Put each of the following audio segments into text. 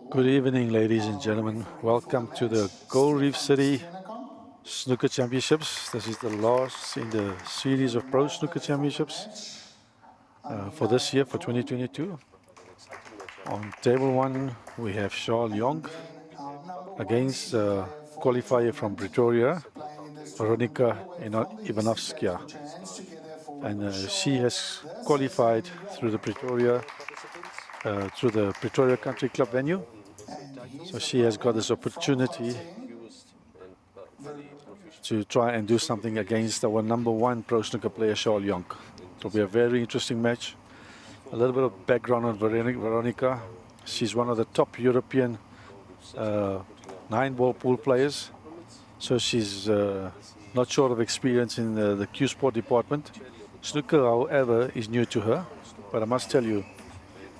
Good evening, ladies and gentlemen. Welcome to the Gold Reef City Snooker Championships. This is the last in the series of Pro Snooker Championships for this year, for 2022. On table one, we have Charles Young against qualifier from Pretoria, Veronika Ivanovskaya. And she has qualified through the Pretoria Country Club venue. So she has got this opportunity to try and do something against our #1 pro snooker player, Charles Young. It will be a very interesting match. A little bit of background on Veronika. She's one of the top European 9-ball pool players. So she's not short of experience in the Q Sport department. Snooker, however, is new to her. But I must tell you,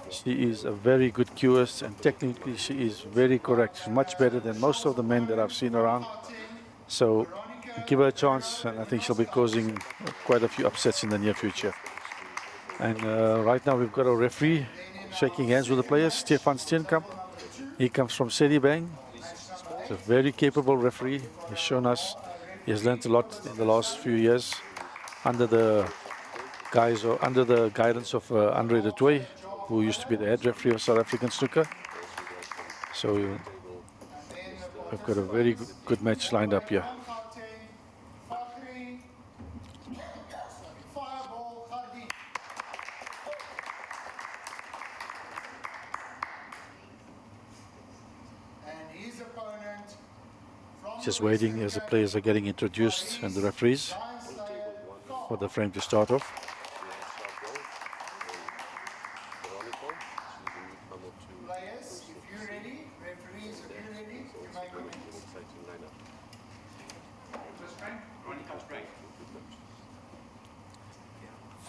she is a very good cueist, and technically she is very correct, much better than most of the men that I've seen around. So give her a chance, and I think she'll be causing quite a few upsets in the near future. And right now we've got a referee shaking hands with the players, Stefan Steenkamp. He comes from Citibank. He's a very capable referee. He's shown us he has learned a lot in the last few years under the guidance of Andre de Toy, who used to be the head referee of South African snooker. So we've got a very good match lined up here. Just waiting as the players are getting introduced and the referees for the frame to start off.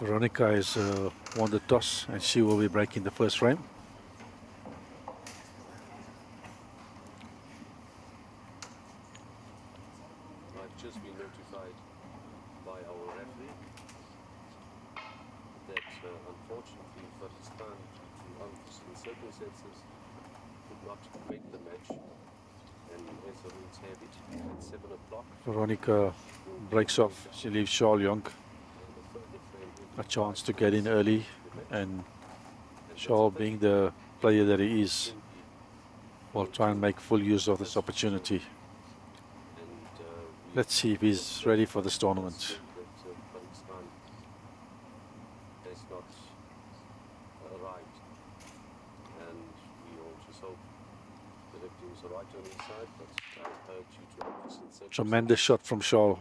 Veronika has won the toss, and she will be breaking the first frame. I've just been notified by our referee that unfortunately Pakistan, due to unforeseen circumstances, could not make the match, and as the rules have it, at 7 o'clock. Veronika breaks off. She leaves Charles Young a chance to get in early, and Charles, being the player that he is, will try and make full use of this opportunity. Let's see if he's ready for this tournament. Tremendous shot from Charles.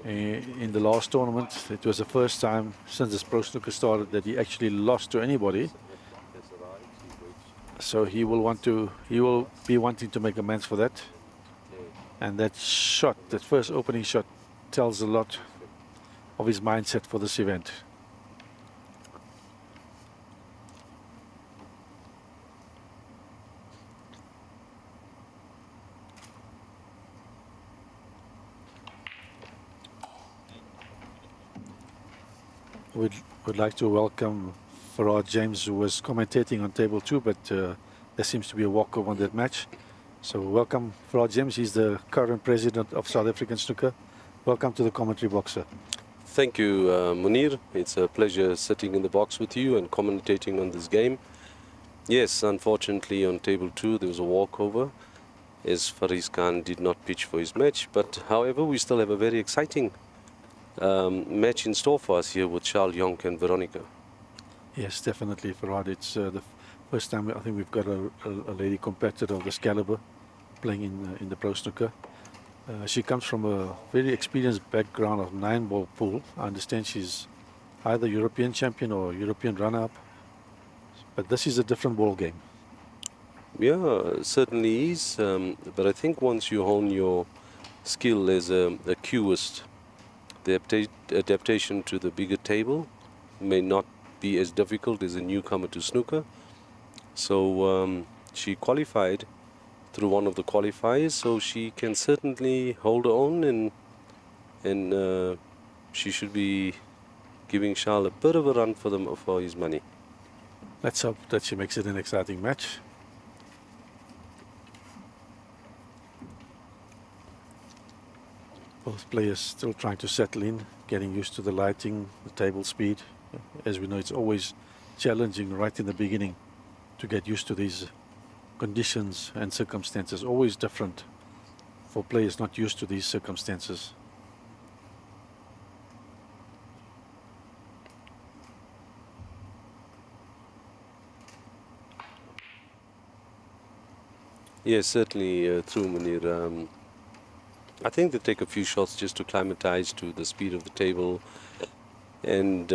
In the last tournament, it was the first time since this pro snooker started that he actually lost to anybody. So he will be wanting to make amends for that. And that shot, that first opening shot, tells a lot of his mindset for this event. We'd like to welcome Farad James, who was commentating on table 2, but there seems to be a walkover on that match. So welcome, Farad James. He's the current president of South African Snooker. Welcome to the commentary box, sir. Thank you, Munir. It's a pleasure sitting in the box with you and commentating on this game. Yes, unfortunately on table 2 there was a walkover, as Faris Khan did not pitch for his match. But however, we still have a very exciting match in store for us here with Charles Young and Veronika. Yes, definitely, Farad. It's the first time I think we've got a lady competitor of this caliber playing in the pro snooker. She comes from a very experienced background of 9-ball pool. I understand she's either European champion or European runner-up, but this is a different ball game. Yeah, certainly is. But I think once you hone your skill as a cueist, the adaptation to the bigger table may not be as difficult as a newcomer to snooker. So she qualified through one of the qualifiers, so she can certainly hold her own, and she should be giving Charles a bit of a run for his money. Let's hope that she makes it an exciting match. Both players still trying to settle in, getting used to the lighting, the table speed. As we know, it's always challenging right in the beginning to get used to these conditions and circumstances. Always different for players not used to these circumstances. Yes, certainly true, Munir. I think they take a few shots just to climatize to the speed of the table, and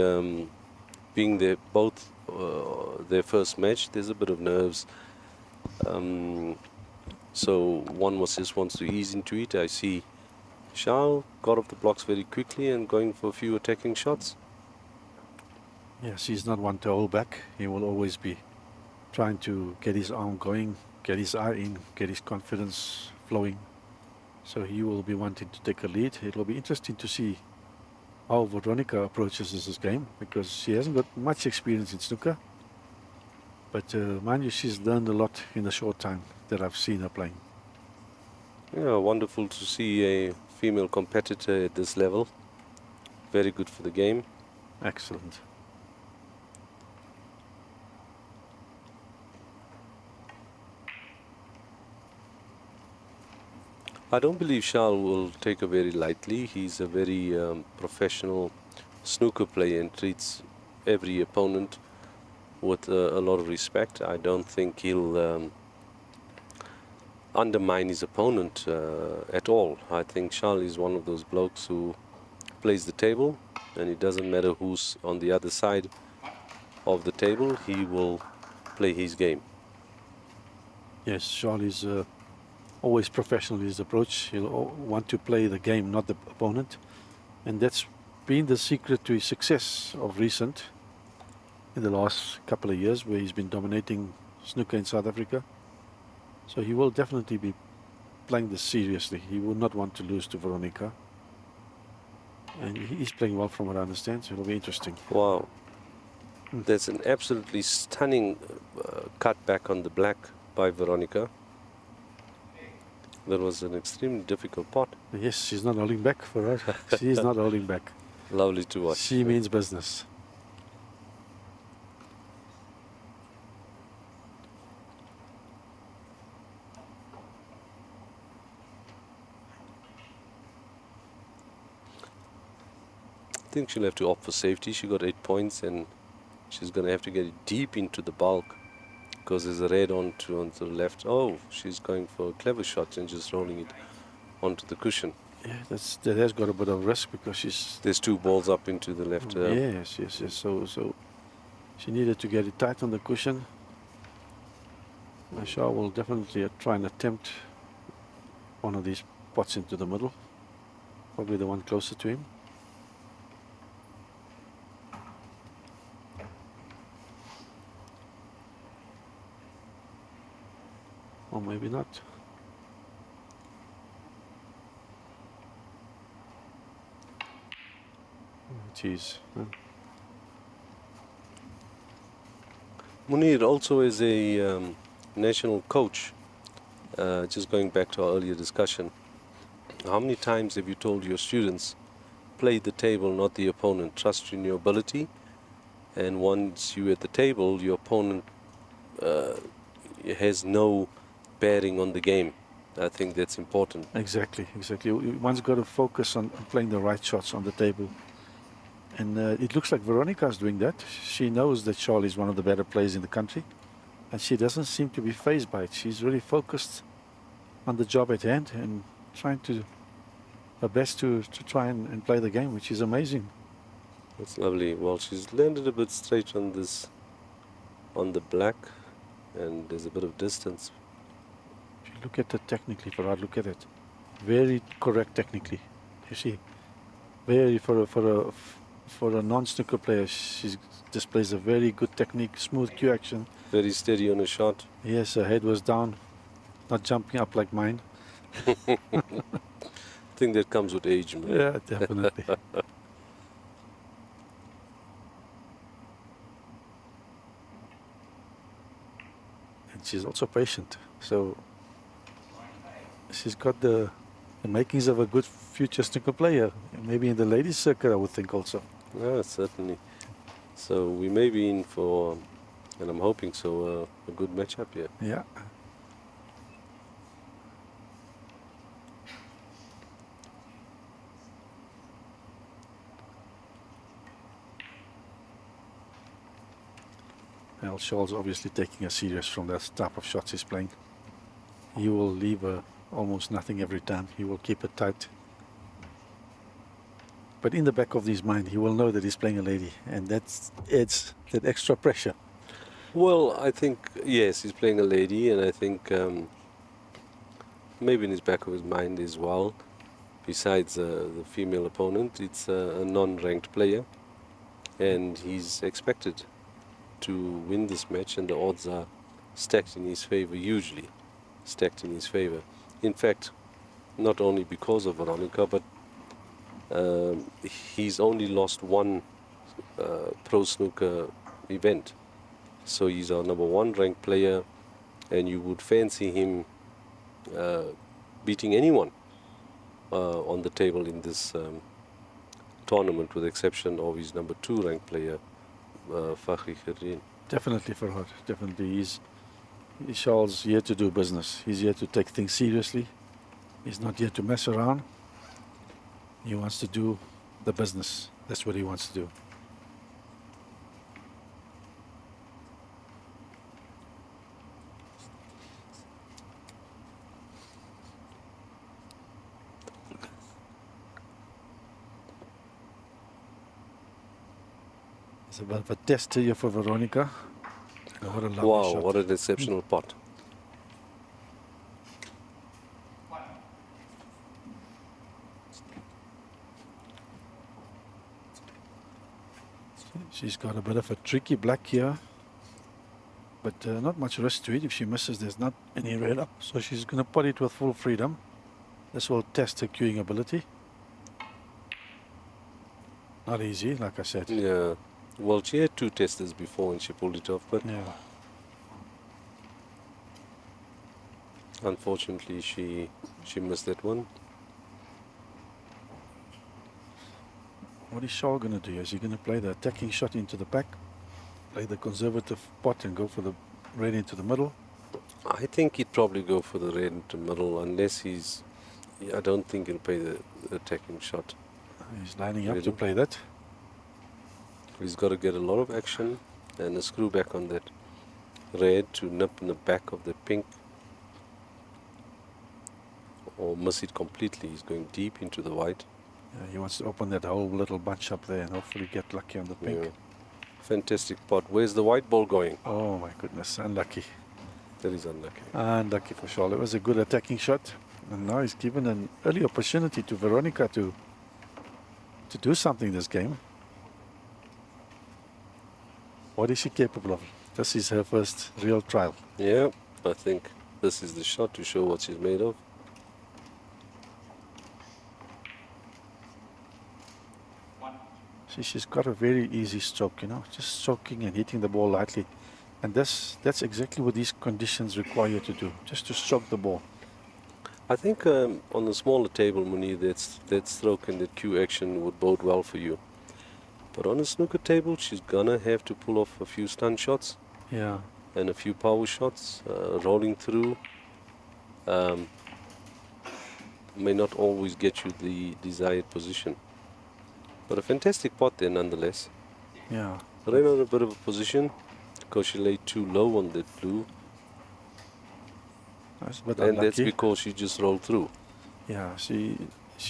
being both their first match, there's a bit of nerves. So one just wants to ease into it. I see Charles got off the blocks very quickly and going for a few attacking shots. Yes, he's not one to hold back. He will always be trying to get his arm going, get his eye in, get his confidence flowing. So he will be wanting to take a lead. It will be interesting to see how Veronica approaches this game, because she hasn't got much experience in snooker. But mind you, she's learned a lot in the short time that I've seen her playing. Yeah, wonderful to see a female competitor at this level. Very good for the game. Excellent. I don't believe Charles will take it very lightly. He's a very professional snooker player and treats every opponent with a lot of respect. I don't think he'll undermine his opponent at all. I think Charles is one of those blokes who plays the table, and it doesn't matter who's on the other side of the table, he will play his game. Yes, Charlie's always professional in his approach. He'll want to play the game, not the opponent. And that's been the secret to his success of recent, in the last couple of years, where he's been dominating snooker in South Africa. So he will definitely be playing this seriously. He will not want to lose to Veronica. And he's playing well from what I understand, so it'll be interesting. Wow. There's an absolutely stunning cut back on the black by Veronica. That was an extremely difficult pot. Yes, she's not holding back for her. She is not holding back. Lovely to watch. She means business. I think she'll have to opt for safety. She got 8 points, and she's going to have to get it deep into the bulk, because there's a red onto the left. Oh, she's going for a clever shot and just rolling it onto the cushion. Yeah, that has got a bit of risk, because she's... There's 2 balls up into the left. Yes. So she needed to get it tight on the cushion. Shah will definitely try and attempt one of these pots into the middle. Probably the one closer to him. Or maybe not. Jeez. Munir also is a national coach. Just going back to our earlier discussion, how many times have you told your students, play the table, not the opponent, trust in your ability, and once you're at the table, your opponent has no bearing on the game. I think that's important. Exactly. One's got to focus on playing the right shots on the table. And it looks like Veronica's doing that. She knows that Charlie is one of the better players in the country, and she doesn't seem to be fazed by it. She's really focused on the job at hand and trying to her best to try and play the game, which is amazing. That's lovely. Well, she's landed a bit straight on the black, and there's a bit of distance. If you look at it technically, Farhad, look at it. Very correct technically. You see, very for a non-snooker player, she displays a very good technique, smooth cue action. Very steady on a shot. Yes, her head was down, not jumping up like mine. I think that comes with age, man. Yeah, definitely. And she's also patient, so she's got the the makings of a good future snooker player. Maybe in the ladies circuit, I would think also. Yeah, certainly. So we may be in for, and I'm hoping so, a good matchup here. Yeah. Well, Charles obviously taking a serious from that type of shots he's playing. He will leave almost nothing every time. He will keep it tight. But in the back of his mind, he will know that he's playing a lady, and that's adds that extra pressure. Well, I think, yes, he's playing a lady, and I think maybe in his back of his mind as well, besides the female opponent, it's a non-ranked player, and he's expected to win this match, and the odds are stacked in his favor, hugely stacked in his favor. In fact, not only because of Veronica, but he's only lost one pro snooker event. So he's our number one ranked player, and you would fancy him beating anyone on the table in this tournament, with the exception of his number two ranked player, Fakhri Khairin. Definitely, Farhad. Definitely. Charles here to do business. He's here to take things seriously. He's not here to mess around. He wants to do the business. That's what he wants to do. It's a bit of a test here for Veronica. And what a lovely Wow, shot. what an exceptional pot. She's got a bit of a tricky black here, but not much risk to it. If she misses, there's not any red up, so she's going to put it with full freedom. This will test her cueing ability. Not easy, like I said. Yeah. Well, she had two testers before and she pulled it off, but Yeah. unfortunately she missed that one. What is Shaw going to do? Is he going to play the attacking shot into the back, play the conservative pot and go for the red into the middle? I think he'd probably go for the red into the middle, unless he's... I don't think he'll play the attacking shot. He's lining up to Really? play that. He's got to get a lot of action and a screw back on that red to nip in the back of the pink, or miss it completely. He's going deep into the white. He wants to open that whole little bunch up there and hopefully get lucky on the pink. Yeah. Fantastic pot. Where's the white ball going? Oh my goodness, unlucky. That is unlucky. Unlucky for Shaw. It was a good attacking shot. And now he's given an early opportunity to Veronica to do something this game. What is she capable of? This is her first real trial. Yeah, I think this is the shot to show what she's made of. She's got a very easy stroke, you know, just stroking and hitting the ball lightly. And that's exactly what these conditions require you to do, just to stroke the ball. I think on the smaller table, Munir, that stroke and that cue action would bode well for you. But on a snooker table, she's gonna have to pull off a few stun shots. Yeah. And a few power shots, rolling through. May not always get you the desired position. But a fantastic pot there nonetheless. Yeah. Ran on a bit of a position because she laid too low on that blue. That's a bit And that's unlucky. because she just rolled through. Yeah, she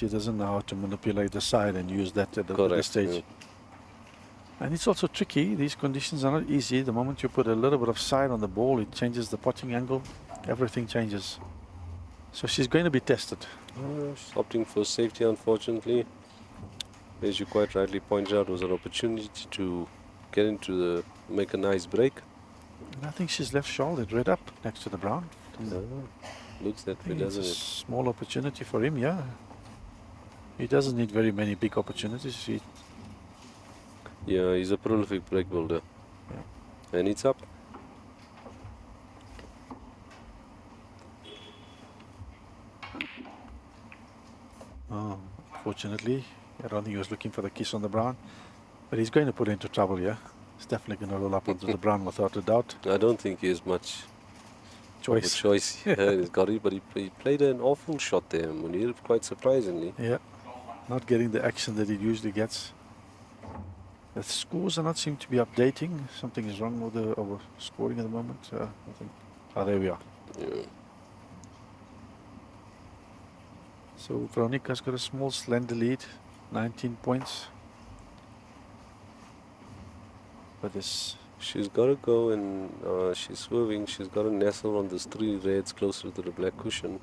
doesn't know how to manipulate the side and use that at the Correct, stage. yeah. And it's also tricky. These conditions are not easy. The moment you put a little bit of side on the ball, it changes the potting angle. Everything changes. So she's going to be tested. She's opting for safety, unfortunately. As you quite rightly pointed out, was an opportunity to get into the, make a nice break. And I think she's left shouldered red up next to the brown. Looks that I way, think it's a doesn't it? small opportunity for him, yeah. He doesn't need very many big opportunities. Yeah, he's a prolific break builder. And it's up. unfortunately. I don't think he was looking for the kiss on the brown. But he's going to put into trouble here. He's definitely going to roll up onto the brown without a doubt. I don't think he has much Choice. of a choice here. He's got it, but he played an awful shot there, Munir, quite surprisingly. Yeah, not getting the action that he usually gets. The scores are not seem to be updating. Something is wrong with the scoring at the moment. I think. Oh, there we are. Yeah. So Veronica's got a small slender lead, 19 points. But this, She's got to go and she's swerving. She's got to nestle on those 3 reds closer to the black cushion.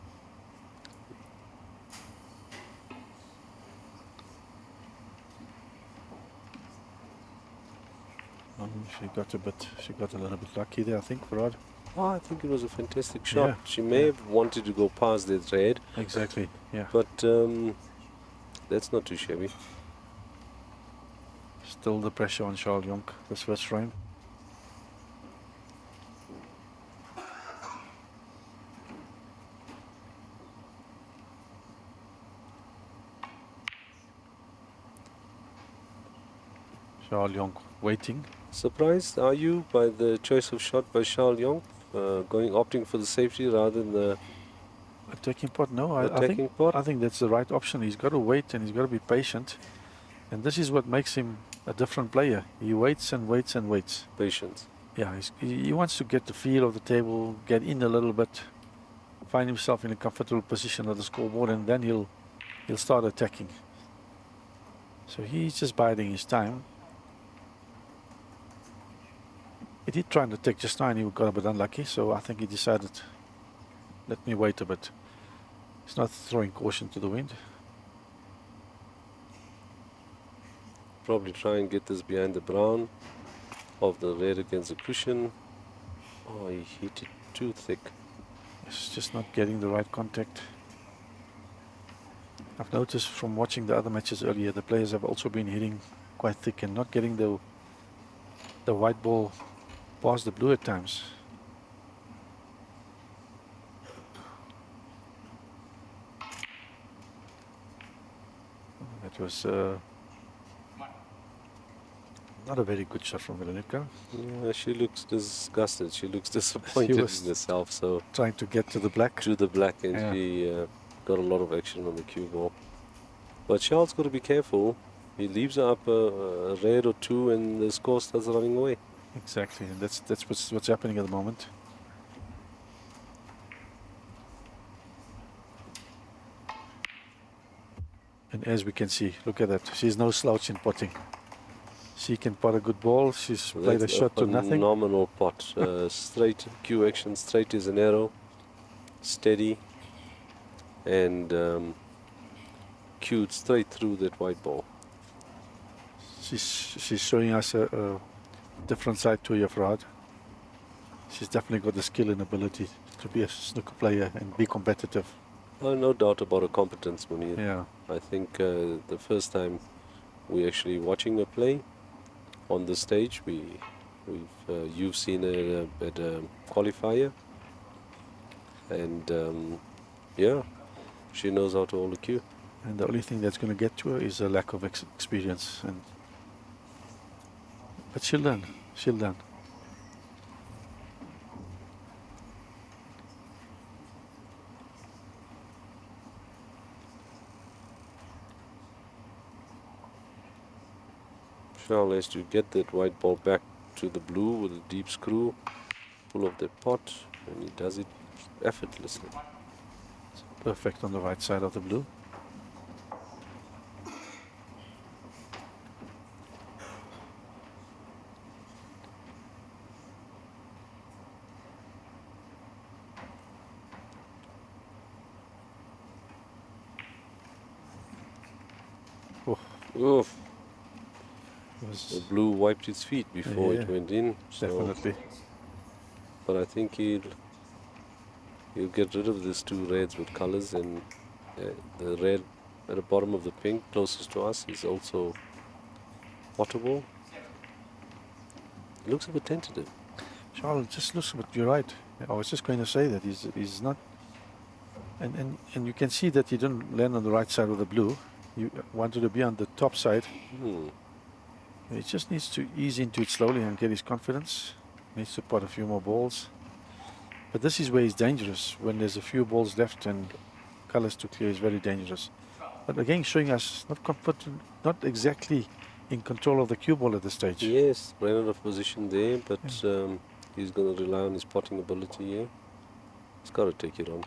she got a little bit lucky there, I think, Farad. Oh, I think it was a fantastic shot. Yeah, She may have wanted to go past that red, Exactly, yeah. but that's not too shabby. Still the pressure on Charles Jonk this first frame. Charles Jonk waiting. Surprised are you by the choice of shot by Charles Young, opting for the safety rather than the Attacking pot, no. attacking pot? I think that's the right option. He's got to wait and he's got to be patient. And this is what makes him a different player. He waits and waits and waits. Patience. Yeah, he wants to get the feel of the table, get in a little bit, find himself in a comfortable position at the scoreboard, and then he'll start attacking. So he's just biding his time. He did try and attack just now and he got a bit unlucky, so I think he decided, let me wait a bit. He's not throwing caution to the wind. Probably try and get this behind the brown of the red against the cushion. Oh, he hit it too thick. It's just not getting the right contact. I've noticed from watching the other matches earlier, the players have also been hitting quite thick and not getting the white ball past the blue at times. That was not a very good shot from Veronica. Yeah, she looks disgusted. She looks disappointed in herself. So Trying to get to the black. to the black, and Yeah. she got a lot of action on the cue ball. But Charles got to be careful. He leaves her up a red or 2, and the score starts running away. Exactly, and that's what's happening at the moment. And as we can see, look at that. She's no slouch in potting. She can pot a good ball. She's played a shot to nothing. Phenomenal pot. Straight cue action, straight as an arrow, steady, and cued straight through that white ball. She's showing us a different side to Yafrad. She's definitely got the skill and ability to be a snooker player and be competitive. No doubt about her competence, Munir. Yeah, I think the first time we actually watching her play on the stage, you've seen her at a qualifier, and yeah, she knows how to hold a cue. and the only thing that's going to get to her is a lack of experience. But she'll learn. She'll learn. Charles has to get that white ball back to the blue with a deep screw, pull off that pot, and he does it effortlessly. Perfect on the right side of the blue. Oof. Was The blue wiped its feet before it Yeah, went in. So, definitely. but I think he'll get rid of these 2 reds with colors, and the red at the bottom of the pink closest to us is also potable. It looks a bit tentative. Charles just looks, but you're right. I was just going to say that he's not, and you can see that he didn't land on the right side of the blue. You wanted to be on the top side. Hmm. He just needs to ease into it slowly and get his confidence. Needs to pot a few more balls. But this is where he's dangerous. When there's a few balls left and colors to clear, is very dangerous. But again, showing us not confident, not exactly in control of the cue ball at this stage. Yes, ran out of position there, but he's going to rely on his potting ability here. He's got to take it on.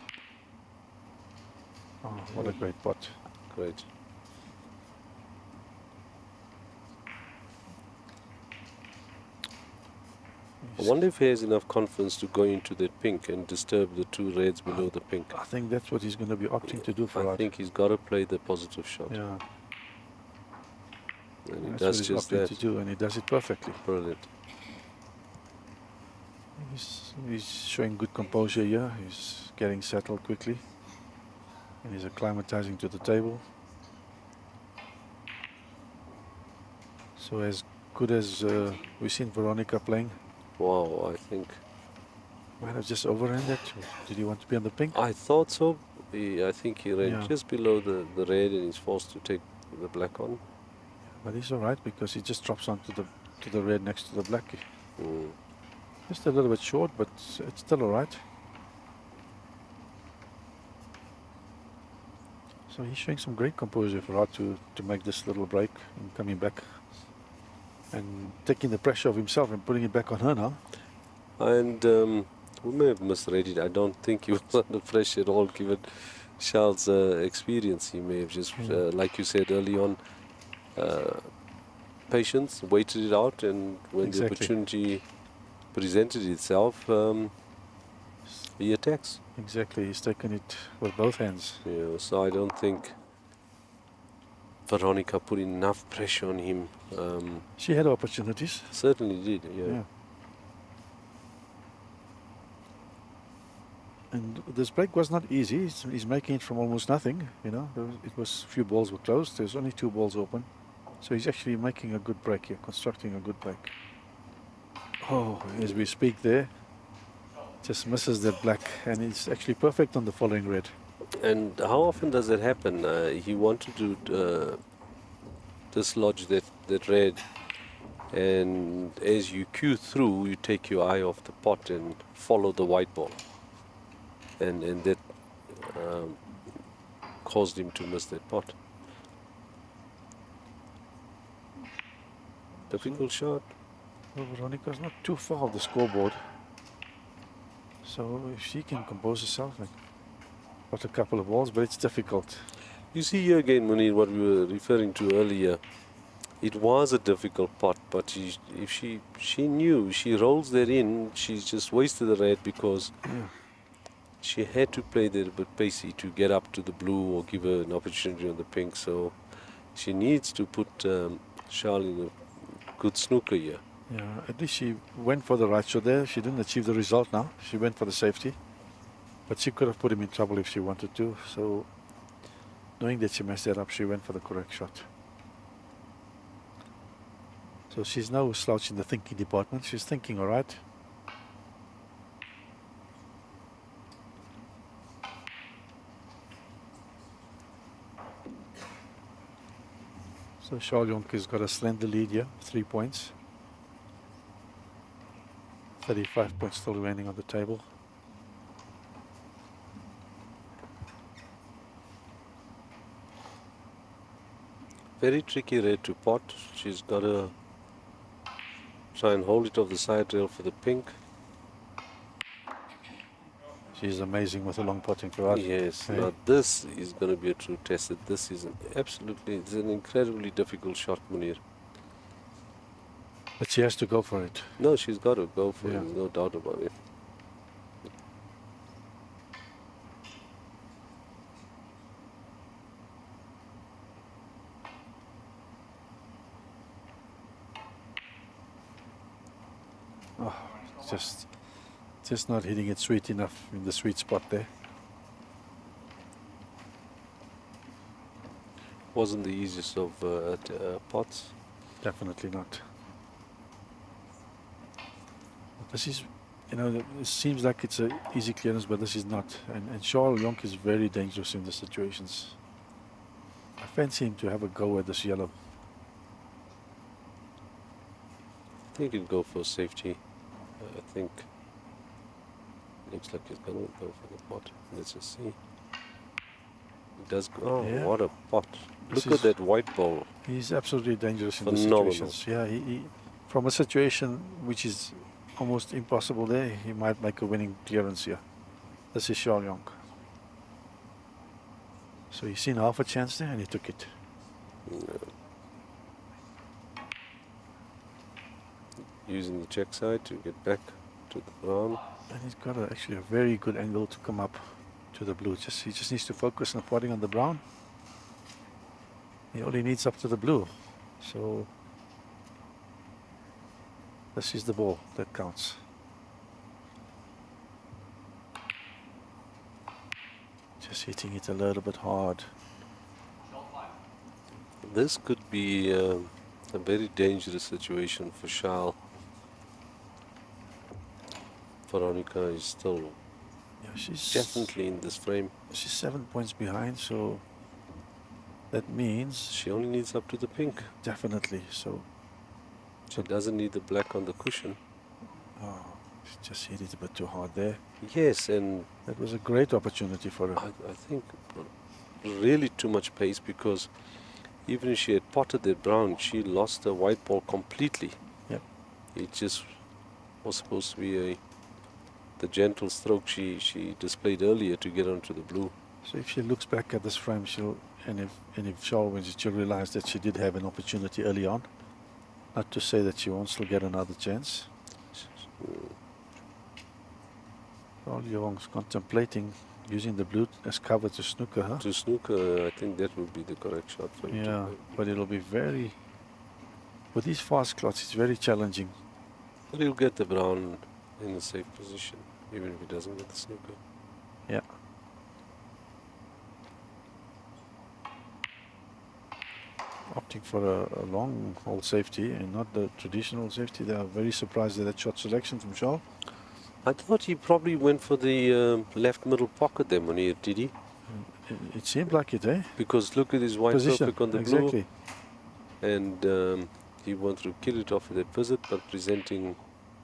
Oh, what a great pot. Great. I wonder if he has enough confidence to go into that pink and disturb the two reds below the pink. I think that's what he's going to be opting to do for I us. think he's got to play the positive shot. Yeah. And he That's does what he's just opting that. to do, and he does it perfectly. Brilliant. He's showing good composure here. He's getting settled quickly. And he's acclimatizing to the table. So as good as we've seen Veronica playing. Wow, I think. Might have just overran that. Did he want to be on the pink? I thought so. I think he ran Yeah. just below the red and he's forced to take the black on. But he's all right because he just drops onto the red next to the black. Mm. Just a little bit short, but it's still all right. So he's showing some great composure for her to make this little break and coming back and taking the pressure of himself and putting it back on her now. And we may have misread it. I don't think he was under pressure at all, given Charles' experience. He may have just, like you said early on, patience, waited it out, and when the opportunity presented itself, he attacks. Exactly, he's taken it with both hands. Yeah, so I don't think Veronica put enough pressure on him. She had opportunities. Certainly did, yeah. And this break was not easy. He's making it from almost nothing, you know. It was few balls were closed. There's only 2 balls open. So he's actually making a good break here, constructing a good break. Oh, as we speak there, just misses that black, and it's actually perfect on the following red. And how often does it happen? He wanted to dislodge that red, and as you cue through, you take your eye off the pot and follow the white ball. And that caused him to miss that pot. Difficult shot. Well, Veronica's not too far off the scoreboard. So if she can compose herself and got a couple of balls, but it's difficult. You see here again, Munir, what we were referring to earlier. It was a difficult pot, but if she knew she rolls that in, she's just wasted the red because she had to play that a bit pacey to get up to the blue or give her an opportunity on the pink. So she needs to put Charles in a good snooker here. Yeah, at least she went for the right shot there. She didn't achieve the result now. She went for the safety. But she could have put him in trouble if she wanted to. So knowing that she messed that up, she went for the correct shot. So she's now slouched in the thinking department. She's thinking all right. So Charles Jonk has got a slender lead here, 3 points. 35 points still remaining on the table. Very tricky red to pot. She's got to try and hold it off the side rail for the pink. She's amazing with a long potting for us. Yes, now this is going to be a true test. This is it's an incredibly difficult shot, Munir. But she has to go for it. No, she's got to go for it, there's no doubt about it. Oh, just not hitting it sweet enough in the sweet spot there. Wasn't the easiest of pots. Definitely not. This is, you know, it seems like it's an easy clearance, but this is not. And Charles Jonk is very dangerous in the situations. I fancy him to have a go at this yellow. I think he'll go for safety. I think looks like he's gonna go for the pot. Let's just see. He does go. Oh, Yeah. what a pot! This Look at is- that white ball. He's absolutely dangerous in the Phenomenal. situations. Yeah, he from a situation which is almost impossible there, he might make a winning clearance here. This is Charles Young. So he's seen half a chance there and he took it. Using the check side to get back to the brown. And he's got actually a very good angle to come up to the blue. He just needs to focus on potting on the brown. He only needs up to the blue. So this is the ball that counts. Just hitting it a little bit hard. This could be a very dangerous situation for Charles. Veronica is still Yeah, she's definitely in this frame. She's 7 points behind, so that means She only needs up to the pink. definitely. So She doesn't need the black on the cushion. oh, she just hit it a bit too hard there. Yes, and That was a great opportunity for her. I think really too much pace, because even if she had potted that brown, she lost the white ball completely. Yep. It just was supposed to be the gentle stroke she displayed earlier to get onto the blue. So if she looks back at this frame, if Charles wins it, she'll realize that she did have an opportunity early on. Not to say that she won't still get another chance. Charles Young's contemplating using the blue as cover to snooker her. To snooker, I think that would be the correct shot for him. Yeah, but it'll be very, with these fast clots, it's very challenging. But he'll get the brown in a safe position, even if he doesn't get the snooker. Yeah. Opting for a long hole safety and not the traditional safety. They are very surprised at that shot selection from Charles. I thought he probably went for the left middle pocket there, Munir, did he? It seemed like it, eh? Because look at his white Position, topic on the exactly. blue. And he wanted to kill it off with that visit, but presenting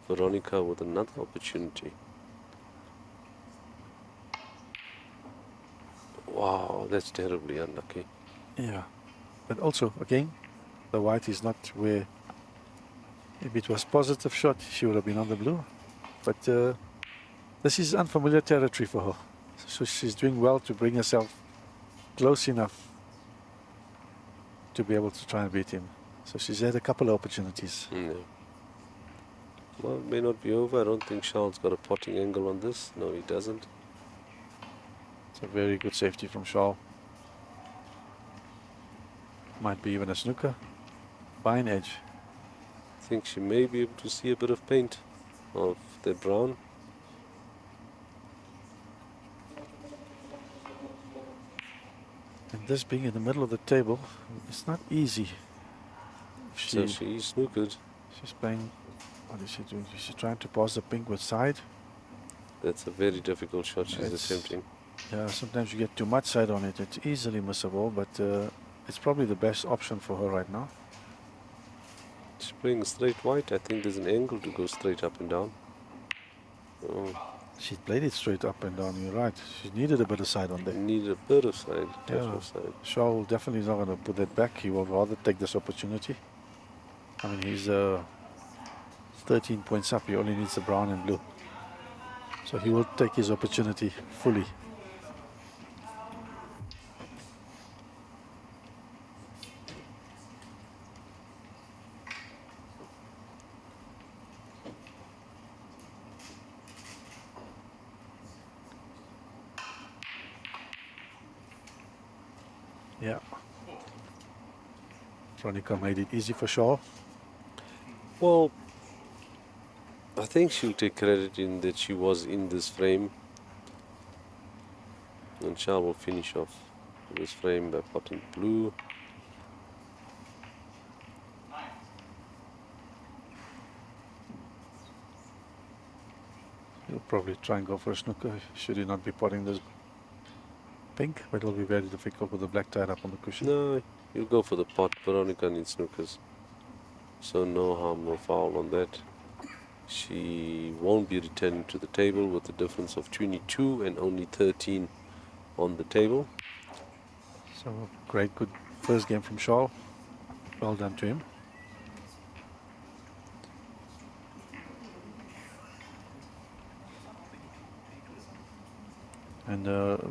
Veronica with another opportunity. Wow, that's terribly unlucky. Yeah. But also, again, the white is not where, if it was positive shot, she would have been on the blue. But this is unfamiliar territory for her. So she's doing well to bring herself close enough to be able to try and beat him. So she's had a couple of opportunities. Yeah. Well, it may not be over. I don't think Charles got a potting angle on this. No, he doesn't. It's a very good safety from Charles. Might be even a snooker. Fine edge. I think she may be able to see a bit of paint of the brown. And this being in the middle of the table, it's not easy. So she snookered. She's playing, what is she doing? She's trying to pass the pink with side. That's a very difficult shot she's attempting. Yeah, sometimes you get too much side on it. It's easily missable, but it's probably the best option for her right now. She's playing straight white. I think there's an angle to go straight up and down. Oh, She played it straight up and down, you're right. She needed a bit of side on there. needed a bit of side, touch Yeah. of side. Shaw will definitely not going to put that back. He will rather take this opportunity. I mean, he's 13 points up. He only needs the brown and blue. So he will take his opportunity fully. Yeah. Veronica made it easy for Shaw. Well, I think she'll take credit in that she was in this frame. And Charles will finish off this frame by potting blue. He'll probably try and go for a snooker. Should he not be potting this? pink, but it'll be very difficult with the black tied up on the cushion. No, you'll go for the pot. Veronica needs snookers. So no harm, no foul on that. She won't be returning to the table with a difference of 22 and only 13 on the table. So great, good first game from Charles. Well done to him. And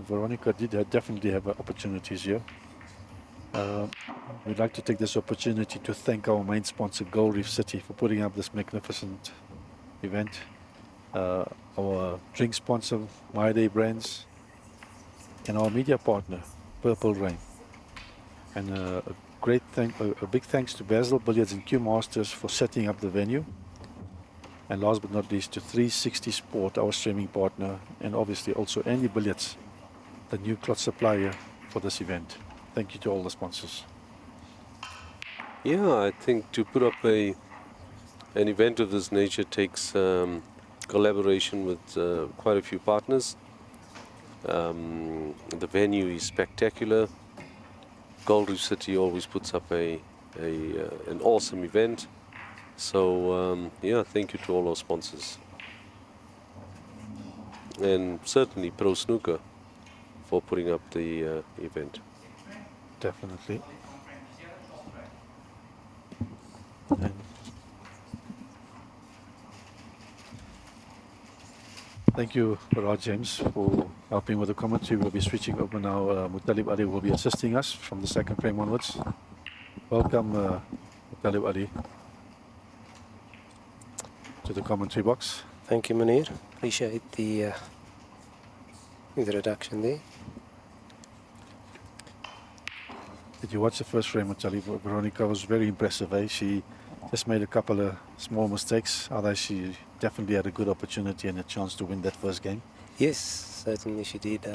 Veronica did definitely have opportunities here. We'd like to take this opportunity to thank our main sponsor, Gold Reef City, for putting up this magnificent event. Our drink sponsor, My Day Brands, and our media partner, Purple Rain. And a big thanks to Basil Billiards and Q Masters for setting up the venue. And last but not least to 360 Sport, our streaming partner, and obviously also Andy Billiards, the new cloth supplier for this event. Thank you to all the sponsors. Yeah, I think to put up an event of this nature takes collaboration with quite a few partners. The venue is spectacular. Gold Reef City always puts up an awesome event. So yeah, thank you to all our sponsors. And certainly Pro Snooker for putting up the event. Definitely. And thank you, Raj James, for helping with the commentary. We'll be switching over now. Mutalib Ali will be assisting us from the second frame onwards. Welcome, Mutalib Ali, to the commentary box. Thank you, Munir. Appreciate the introduction there. Did you watch the first frame, Mutalib? Veronica was very impressive. She just made a couple of small mistakes, although she definitely had a good opportunity and a chance to win that first game. Yes, certainly she did.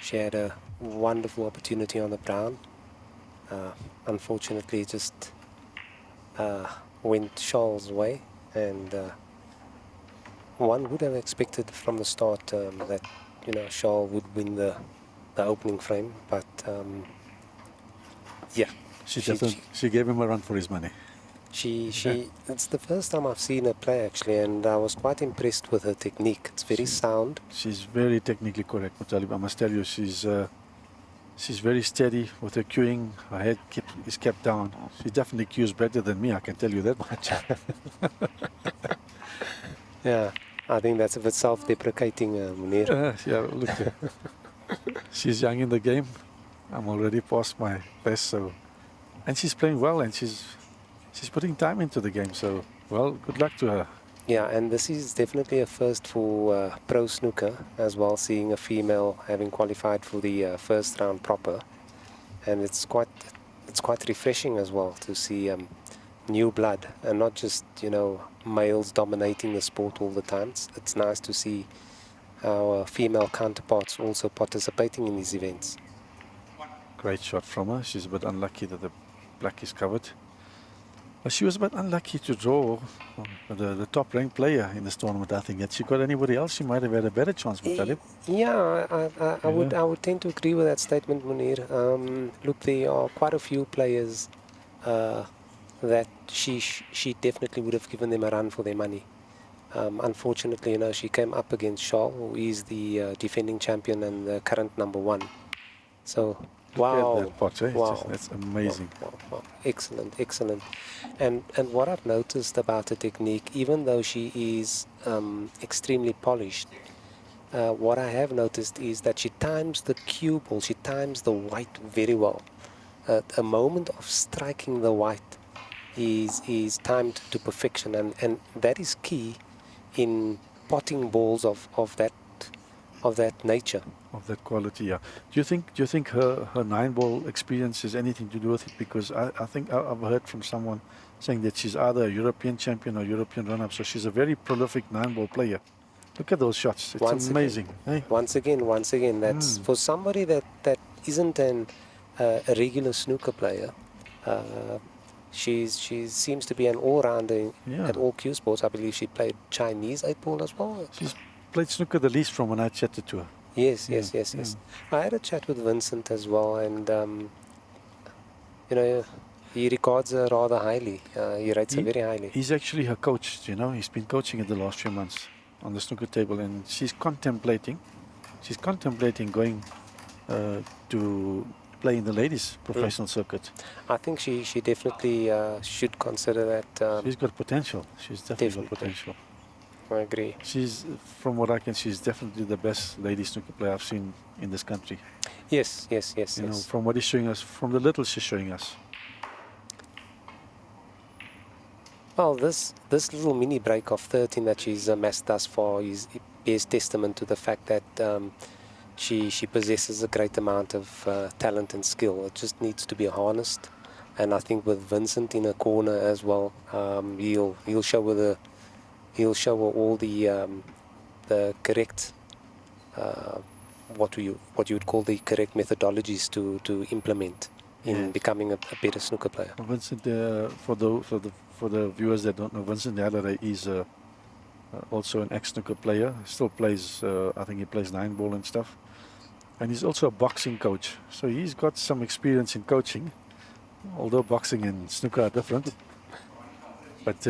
She had a wonderful opportunity on the brown. Unfortunately, it just went Charles' way, and one would have expected from the start that Charles would win the opening frame, but yeah, she gave him a run for his money. It's the first time I've seen her play actually, and I was quite impressed with her technique. It's very sound. She's very technically correct, Mutalib. I must tell you, she's very steady with her cueing. Her head is kept down. She definitely cues better than me, I can tell you that much. Yeah, I think that's a bit self-deprecating, Munir. Yeah, look, she's young in the game. I'm already past my best, so, and she's playing well, and she's putting time into the game. So, well, good luck to her. Yeah, and this is definitely a first for pro snooker as well, seeing a female having qualified for the first round proper, and it's quite refreshing as well to see new blood and not just males dominating the sport all the time. It's nice to see our female counterparts also participating in these events. Great shot from her. She's a bit unlucky that the black is covered. But she was a bit unlucky to draw the top ranked player in this tournament, I think. Had she got anybody else, she might have had a better chance, Mutalib. Yeah, I would tend to agree with that statement, Munir. Look, there are quite a few players that she definitely would have given them a run for their money. Unfortunately, she came up against Charles, who is the defending champion and the current #1. So, wow, that pot, eh? Wow, that's amazing. Wow. Excellent. And what I've noticed about her technique, even though she is extremely polished, what I have noticed is that she times the cue ball, she times the white very well. A moment of striking the white is timed to perfection, and that is key in potting balls of that nature. Of that quality, yeah. Do you think her 9-ball experience has anything to do with it? Because I think I've heard from someone saying that she's either a European champion or European run-up, so she's a very prolific 9-ball player. Look at those shots. It's amazing. Hey? Once again, that's for somebody that isn't a regular snooker player. She seems to be an all-rounder at all cue sports. I believe she played Chinese 8-ball as well. She's played snooker the least from when I chatted to her. Yes, Yeah, yes, yes, yeah. yes. I had a chat with Vincent as well, and you know, he regards her rather highly. He rates her He, very highly. he's actually her coach, you know. He's been coaching her the last few months on the snooker table, and she's contemplating going to play in the ladies' professional circuit. I think she definitely should consider that. She's got potential. She's definitely got Definitely, potential. I agree. She's, from what I can see, she's definitely the best lady snooker player I've seen in this country. Yes, yes, yes, You know, yes. from what he's showing us, from the little she's showing us. Well, this little mini break of 13 that she's amassed thus far is testament to the fact that she possesses a great amount of talent and skill. It just needs to be harnessed, and I think with Vincent in a corner as well, he'll show her all the correct what you would call the correct methodologies to implement in Yes. becoming a better snooker player. Vincent, for the viewers that don't know, Vincent Haller is also an ex-snooker player. Still plays, I think he plays 9-ball and stuff. And he's also a boxing coach. So he's got some experience in coaching, although boxing and snooker are different. But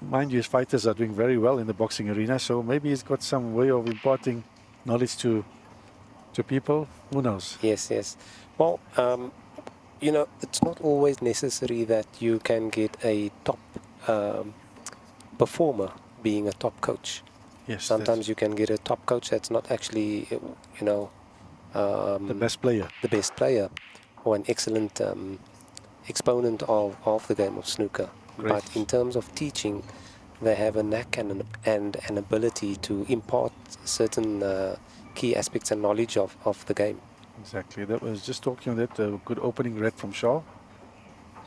mind you, his fighters are doing very well in the boxing arena. So maybe he's got some way of imparting knowledge to people. Who knows? Yes, yes. Well, you know, it's not always necessary that you can get a top performer being a top coach. Yes. Sometimes you can get a top coach that's not actually, you know, the best player. the best player or an excellent exponent of the game of snooker. Great. But in terms of teaching, they have a knack and an ability to impart certain key aspects and knowledge of the game. Exactly. That was just talking on that. A good opening red from Shaw.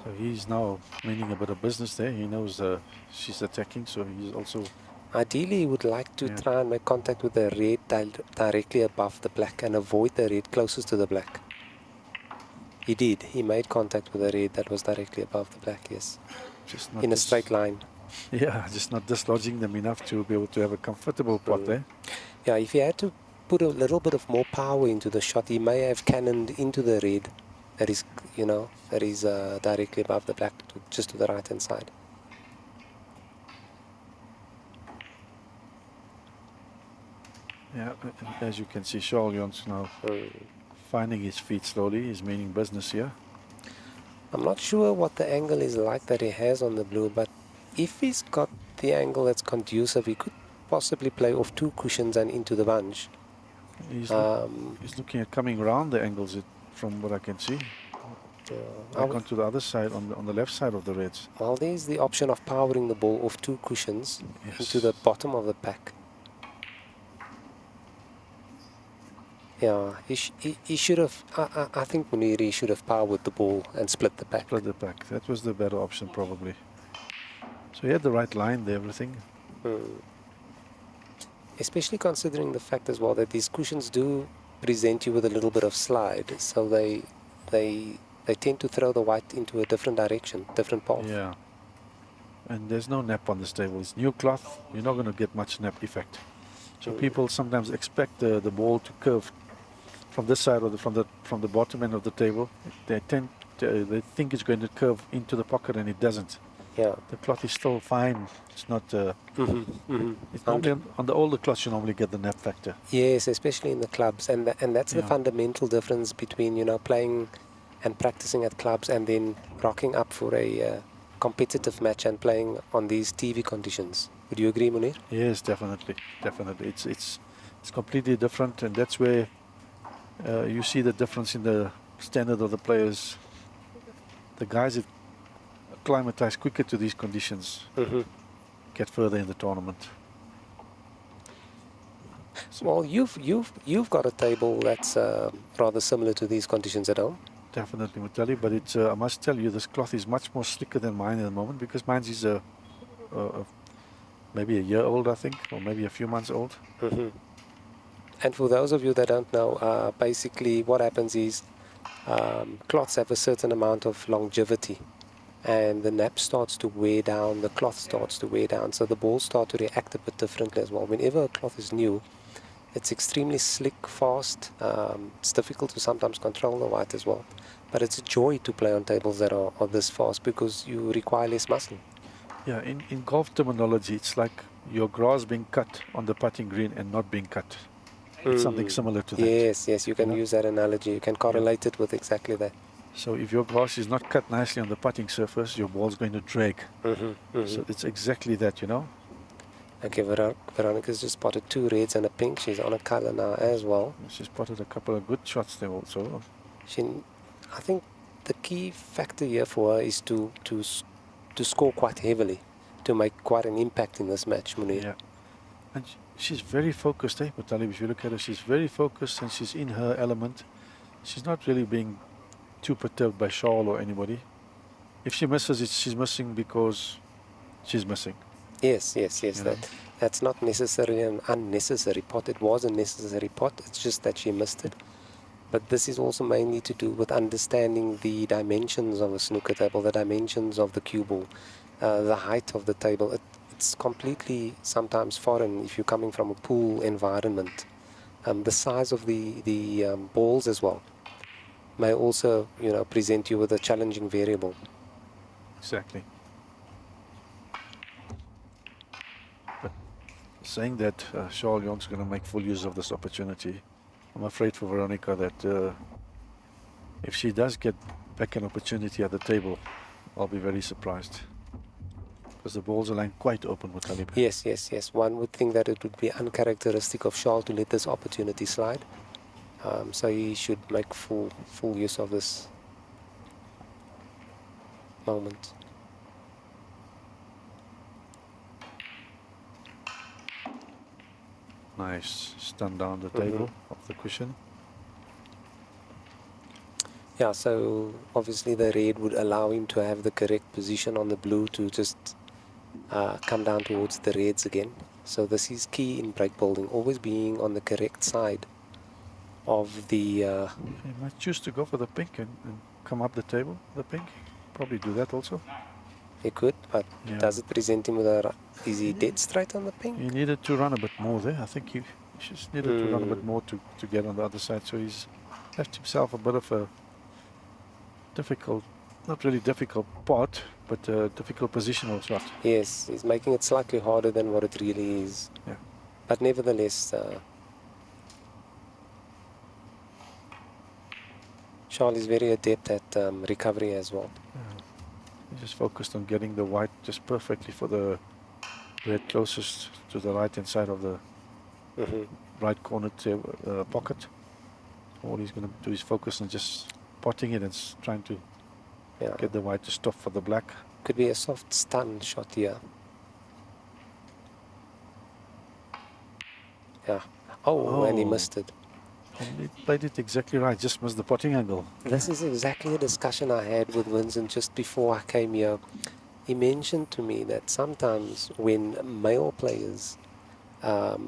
So he's now meaning a bit of business there. He knows she's attacking, so he's also. Ideally, he would like to try and make contact with the red directly above the black and avoid the red closest to the black. He did. He made contact with the red that was directly above the black, yes. Just not in a straight line. Yeah, just not dislodging them enough to be able to have a comfortable pot there. Yeah, if he had to put a little bit of more power into the shot, he may have cannoned into the red that is, you know, that is directly above the black, just to the right-hand side. Yeah, as you can see, Charles Jons now finding his feet slowly. He's meaning business here. I'm not sure what the angle is like that he has on the blue, but if he's got the angle that's conducive, he could possibly play off 2 cushions and into the bunch. He's looking at coming around the angles from what I can see. Back onto the other side, on the left side of the reds. Well, there's the option of powering the ball off 2 cushions into the bottom of the pack. Yeah, he should have. I think Muniri should have powered the ball and split the pack. Split the pack. That was the better option, probably. So he had the right line there, everything. Especially considering the fact as well that these cushions do present you with a little bit of slide, so they tend to throw the white into a different direction, different path. Yeah. And there's no nap on this table. It's new cloth. You're not going to get much nap effect. So people sometimes expect the ball to curve from this side or from the bottom end of the table. They think it's going to curve into the pocket, and it doesn't. Yeah. The cloth is still fine. It's not. It's normally on the older cloths you normally get the nap factor. Yes, especially in the clubs, and that's the fundamental difference between, you know, playing and practicing at clubs and then rocking up for a competitive match and playing on these TV conditions. Would you agree, Munir? Yes, definitely. It's completely different, and that's where you see the difference in the standard of the players. The guys that acclimatize quicker to these conditions get further in the tournament. So well, you've got a table that's rather similar to these conditions at home. Definitely, Mutali, but it's I must tell you, this cloth is much more slicker than mine at the moment, because mine is maybe a year old, I think, or maybe a few months old. And for those of you that don't know, basically what happens is cloths have a certain amount of longevity, and the nap starts to wear down, the cloth starts to wear down, so the balls start to react a bit differently as well. Whenever a cloth is new, It's extremely slick, fast. It's difficult to sometimes control the white as well. But it's a joy to play on tables that are this fast because you require less muscle. Yeah, in golf terminology, it's like your grass being cut on the putting green and not being cut. It's something similar to that. Yes, yes, you can know? use that analogy. You can correlate it with exactly that. So if your grass is not cut nicely on the putting surface, your ball's going to drag. So it's exactly that, you know. Okay, Veronica's just spotted 2 reds and a pink. She's on a color now as well. She spotted a couple of good shots there also. I think the key factor here for her is to score quite heavily, to make quite an impact in this match, Munir. Yeah. And she's very focused, eh, Mutalib? If you look at her, she's very focused and she's in her element. She's not really being too perturbed by Charles or anybody. If she misses it, she's missing because she's missing. Yes. That's not necessarily an unnecessary pot. It was a necessary pot. It's just that she missed it. But this is also mainly to do with understanding the dimensions of a snooker table, the dimensions of the cue ball, the height of the table. It's completely sometimes foreign if you're coming from a pool environment. The size of the balls as well may also, present you with a challenging variable. Exactly. But saying that Charles Young's going to make full use of this opportunity, I'm afraid for Veronica that if she does get back an opportunity at the table, I'll be very surprised. Because the balls are lying quite open with Talib. Yes. One would think that it would be uncharacteristic of Charles to let this opportunity slide. So he should make full use of this moment. Nice stun down the table of the cushion. Yeah, so obviously the red would allow him to have the correct position on the blue to just come down towards the reds again. So this is key in break building, always being on the correct side of the... He might choose to go for the pink and come up the table, the pink. Probably do that also. He could, but does it present him with a... Is he dead straight on the pink? He needed to run a bit more there. I think he just needed to run a bit more to get on the other side. So he's left himself a bit of a difficult, not really difficult pot, but a difficult positional shot. Yes, he's making it slightly harder than what it really is. Yeah. But nevertheless, Charles is very adept at recovery as well. He's just focused on getting the white just perfectly for the red closest to the right hand side of the right corner pocket. All he's going to do is focus on just potting it and trying to get the white to stop for the black. Could be a soft stun shot here. Yeah. Oh, and he missed it. And he played it exactly right, just missed the potting angle. This is exactly a discussion I had with Vincent just before I came here. He mentioned to me that sometimes when male players are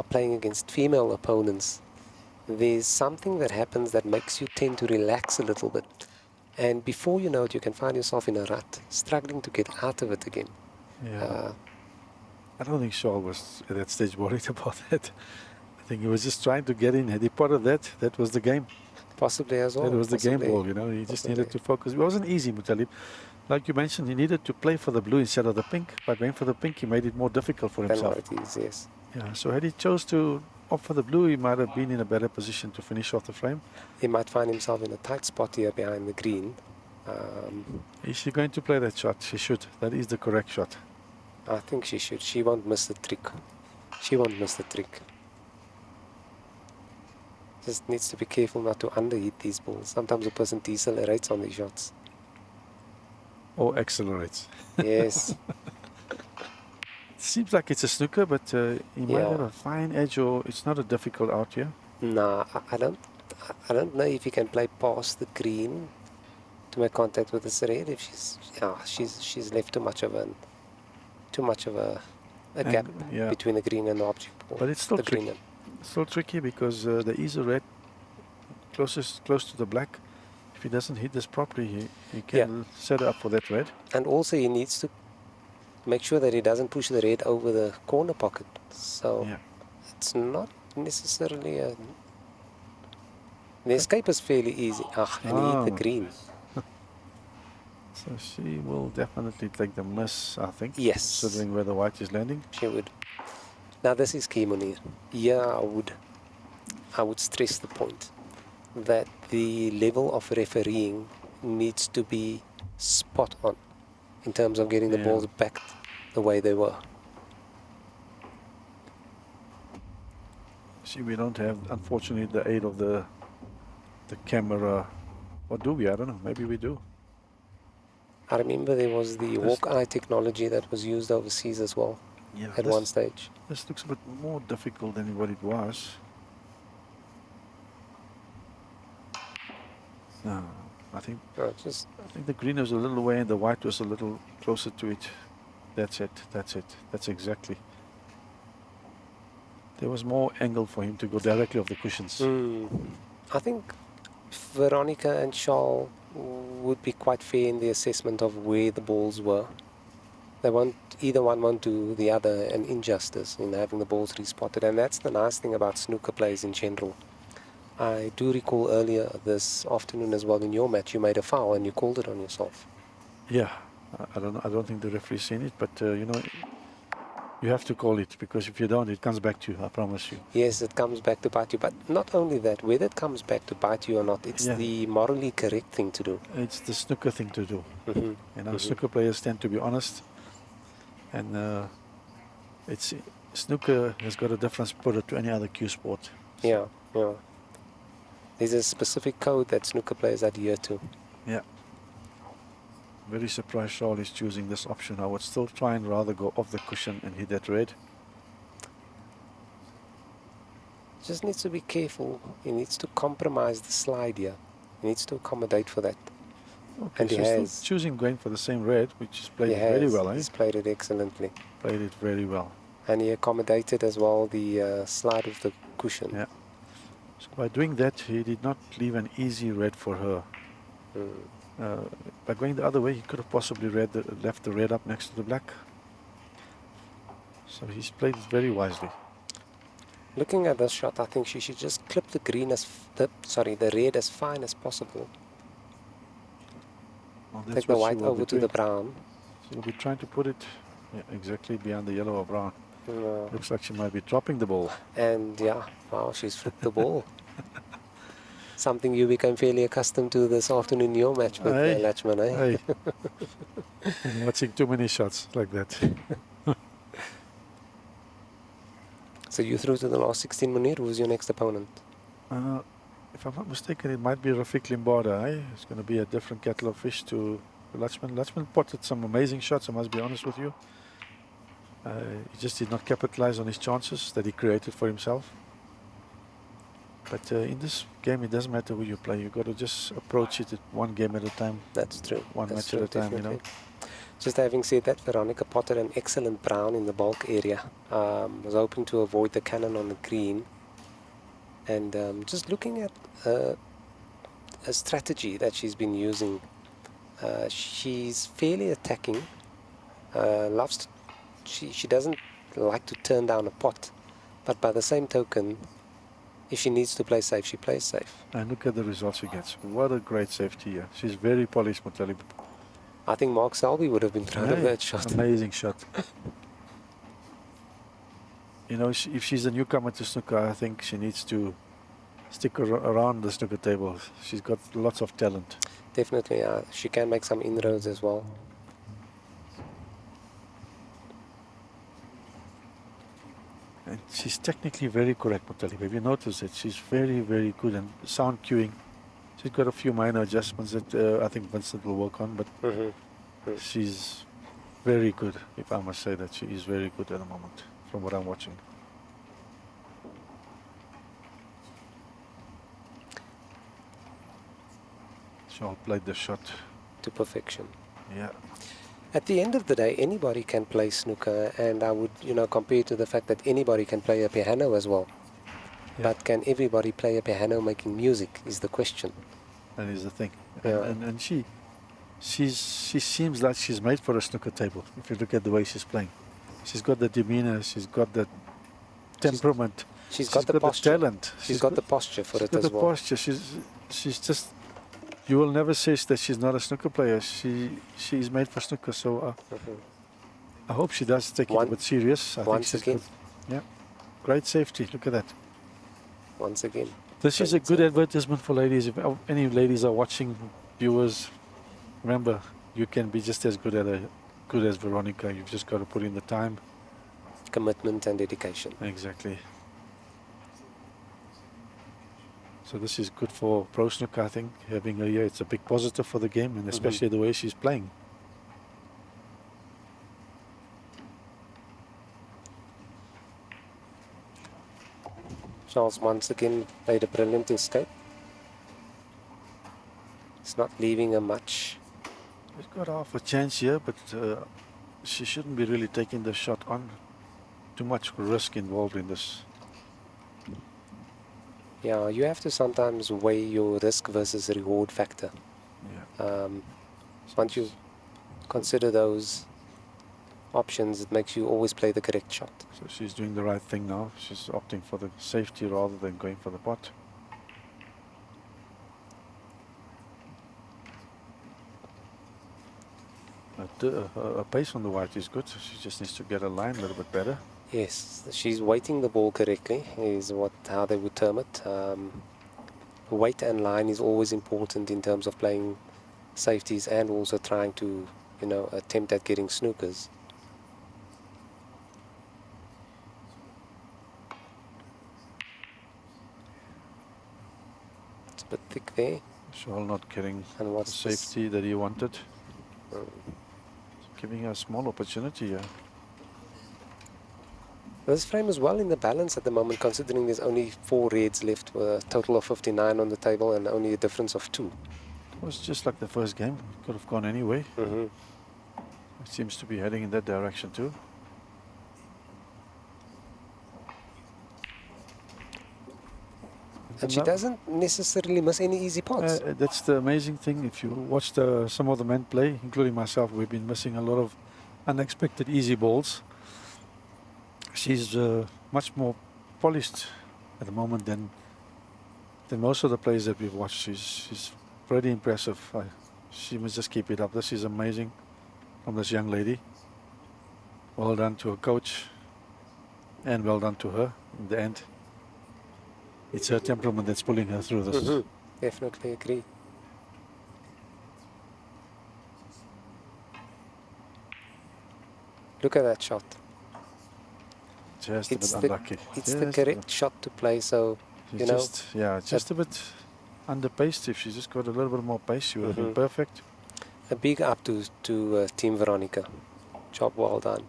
playing against female opponents, there's something that happens that makes you tend to relax a little bit. And before you know it, you can find yourself in a rut, struggling to get out of it again. Yeah. I don't think Shaw was at that stage worried about that. I think he was just trying to get in. Had he potted that, that was the game. Possibly as well. That was the game ball, you know. He just needed to focus. It wasn't easy, Mutalib. Like you mentioned, he needed to play for the blue instead of the pink. By going for the pink, he made it more difficult for himself. Than what it is, yes. Yeah, so had he chose to opt for the blue, he might have been in a better position to finish off the frame. He might find himself in a tight spot here behind the green. Is she going to play that shot? She should. That is the correct shot. I think she should. She won't miss the trick. She won't miss the trick. Just needs to be careful not to underheat these balls. Sometimes a person decelerates on these shots. Or accelerates. Yes. Seems like it's a snooker, but he might have a fine edge, or it's not a difficult out here. Nah, I don't know if he can play past the green to make contact with this red. If she's left too much of a gap between the green and the object ball. But it's still tricky. It's still tricky because there is a red close to the black. If he doesn't hit this properly, he can set it up for that red. And also he needs to make sure that he doesn't push the red over the corner pocket. So it's not necessarily a... The escape is fairly easy. And he hit the Oh. green. So she will definitely take the miss, I think. Yes. Considering where the white is landing. She would. Now this is key, Munir. Yeah, I would stress the point that the level of refereeing needs to be spot on in terms of getting the Yeah. balls back the way they were. See, we don't have, unfortunately, the aid of the camera. Or do we? I don't know. Maybe we do. I remember there was the walk-eye technology that was used overseas as well Yeah. at one stage. This looks a bit more difficult than what it was. No, I think the green was a little away and the white was a little closer to it. That's it. That's it. That's exactly. There was more angle for him to go directly off the cushions. I think Veronica and Charles would be quite fair in the assessment of where the balls were. Either one won't do the other an injustice in having the balls respotted, and that's the nice thing about snooker plays in general. I do recall earlier this afternoon as well in your match, you made a foul and you called it on yourself. Yeah, I don't think the referee's seen it, but you know, you have to call it, because if you don't, it comes back to you, I promise you. Yes, it comes back to bite you, but not only that, whether it comes back to bite you or not, it's the morally correct thing to do. It's the snooker thing to do. Mm-hmm. You know, snooker players tend to be honest, and snooker has got a different spirit to any other cue sport. Yeah. There's a specific code that snooker players adhere to. Yeah. Very surprised Charles is choosing this option. I would still try and rather go off the cushion and hit that red. Just needs to be careful. He needs to compromise the slide here. He needs to accommodate for that. Okay, and he so has. still choosing going for the same red, which is played very well. He's played it excellently. Played it very well. And he accommodated as well the slide of the cushion. Yeah. So by doing that, he did not leave an easy red for her. By going the other way, he could have possibly left the red up next to the black. So he's played it very wisely. Looking at this shot, I think she should just clip the green the red as fine as possible. Well, take the white over to the brown. She'll be trying to put it exactly behind the yellow or brown. Looks like she might be dropping the ball. And yeah, wow, she's flipped the ball. Something you became fairly accustomed to this afternoon in your match with Latchman, eh? Hey. I'm watching too many shots like that. So you through to the last 16 Munir. Who's your next opponent? If I'm not mistaken, it might be Rafiq Limbada. Eh? It's going to be a different kettle of fish to Latchman. Latchman potted some amazing shots, I must be honest with you. He just did not capitalize on his chances that he created for himself. But in this game, it doesn't matter who you play. You've got to just approach it one game at a time. That's true. One match at a time, you know. Just having said that, Veronica potted an excellent brown in the bulk area. Was hoping to avoid the cannon on the green. And just looking at a strategy that she's been using, she's fairly attacking. She doesn't like to turn down a pot, but by the same token, if she needs to play safe, she plays safe. And look at the results she gets. What a great safety here. She's very polished, Mutali. I think Mark Selby would have been proud of that shot. Amazing shot. You know, if she's a newcomer to snooker, I think she needs to stick around the snooker table. She's got lots of talent. Definitely, she can make some inroads as well. And she's technically very correct, Mutali. Have you noticed it? She's very, very good. And sound cueing. She's got a few minor adjustments that I think Vincent will work on, but she's very good, if I must say that. She is very good at the moment, from what I'm watching. Charles played the shot to perfection. Yeah. At the end of the day, anybody can play snooker, and I would, compare to the fact that anybody can play a piano as well. Yeah. But can everybody play a piano making music is the question. That is the thing. Yeah. And she seems like she's made for a snooker table, if you look at the way she's playing. She's got the demeanor, she's got that temperament. She's got the the posture. talent. She's got the posture for she's it got as the well. posture. She's just. You will never say that she's not a snooker player. She's made for snooker. So I hope she does take it a bit serious. I think Once she's again. good. Yeah, great safety. Look at that. Once again. This is a Great good safety. advertisement for ladies. If any ladies are watching, viewers, remember you can be just as good as Veronica. You've just got to put in the time. Commitment and dedication. Exactly. So this is good for pro snooker, I think. Having her here, it's a big positive for the game, and especially the way she's playing. Charles once again played a brilliant escape. It's not leaving her much. She's got half a chance here, but she shouldn't be really taking the shot on. Too much risk involved in this. Yeah, you have to sometimes weigh your risk versus reward factor. Yeah. Once you consider those options, it makes you always play the correct shot. So she's doing the right thing now. She's opting for the safety rather than going for the pot. But her pace on the white is good. She just needs to get her line a little bit better. Yes, she's weighting the ball correctly, is how they would term it. Weight and line is always important in terms of playing safeties and also trying to, attempt at getting snookers. It's a bit thick there. Shawl not getting And the what's this? safety that he wanted. Giving her a small opportunity here. This frame is well in the balance at the moment, considering there's only 4 reds left, with a total of 59 on the table and only a difference of 2. It was just like the first game. Could have gone anyway. It seems to be heading in that direction too. And she doesn't necessarily miss any easy pots. That's the amazing thing. If you watch some of the men play, including myself, we've been missing a lot of unexpected easy balls. She's much more polished at the moment than most of the players that we've watched. She's pretty impressive. She must just keep it up. This is amazing from this young lady. Well done to her coach, and well done to her in the end. It's her temperament that's pulling her through this. Definitely agree. Look at that shot. Just a bit unlucky. It's the correct shot to play, so, just a bit underpaced. If she just got a little bit more pace, she would have been perfect. A big up to Team Veronica. Job well done.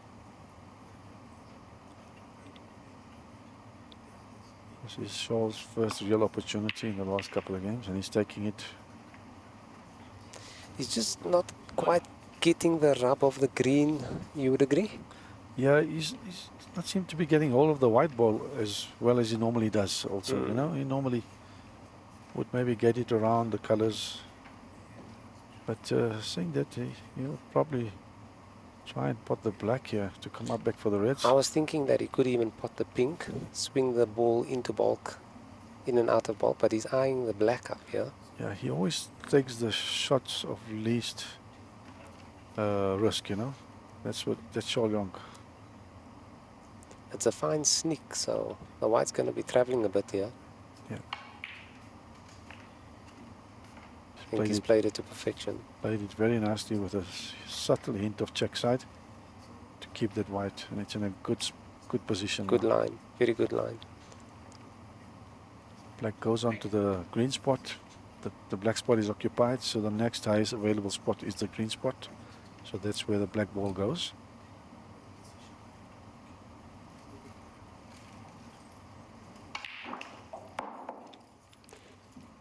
This is Shaw's first real opportunity in the last couple of games, and he's taking it. He's just not quite getting the rub of the green, you would agree? Yeah, he's not seem to be getting all of the white ball as well as he normally does also, he normally would maybe get it around the colors, but saying that he'll probably try and pot the black here to come up back for the reds. I was thinking that he could even pot the pink, swing the ball into bulk, in and out of bulk, but he's eyeing the black up here. Yeah, he always takes the shots of least risk, That's Shaw Young. It's a fine sneak, so the white's going to be traveling a bit here. Yeah. I think he's played it to perfection. Played it very nicely with a subtle hint of check side to keep that white, and it's in a good position. Good line, very good line. Black goes on to the green spot. The black spot is occupied, so the next highest available spot is the green spot. So that's where the black ball goes.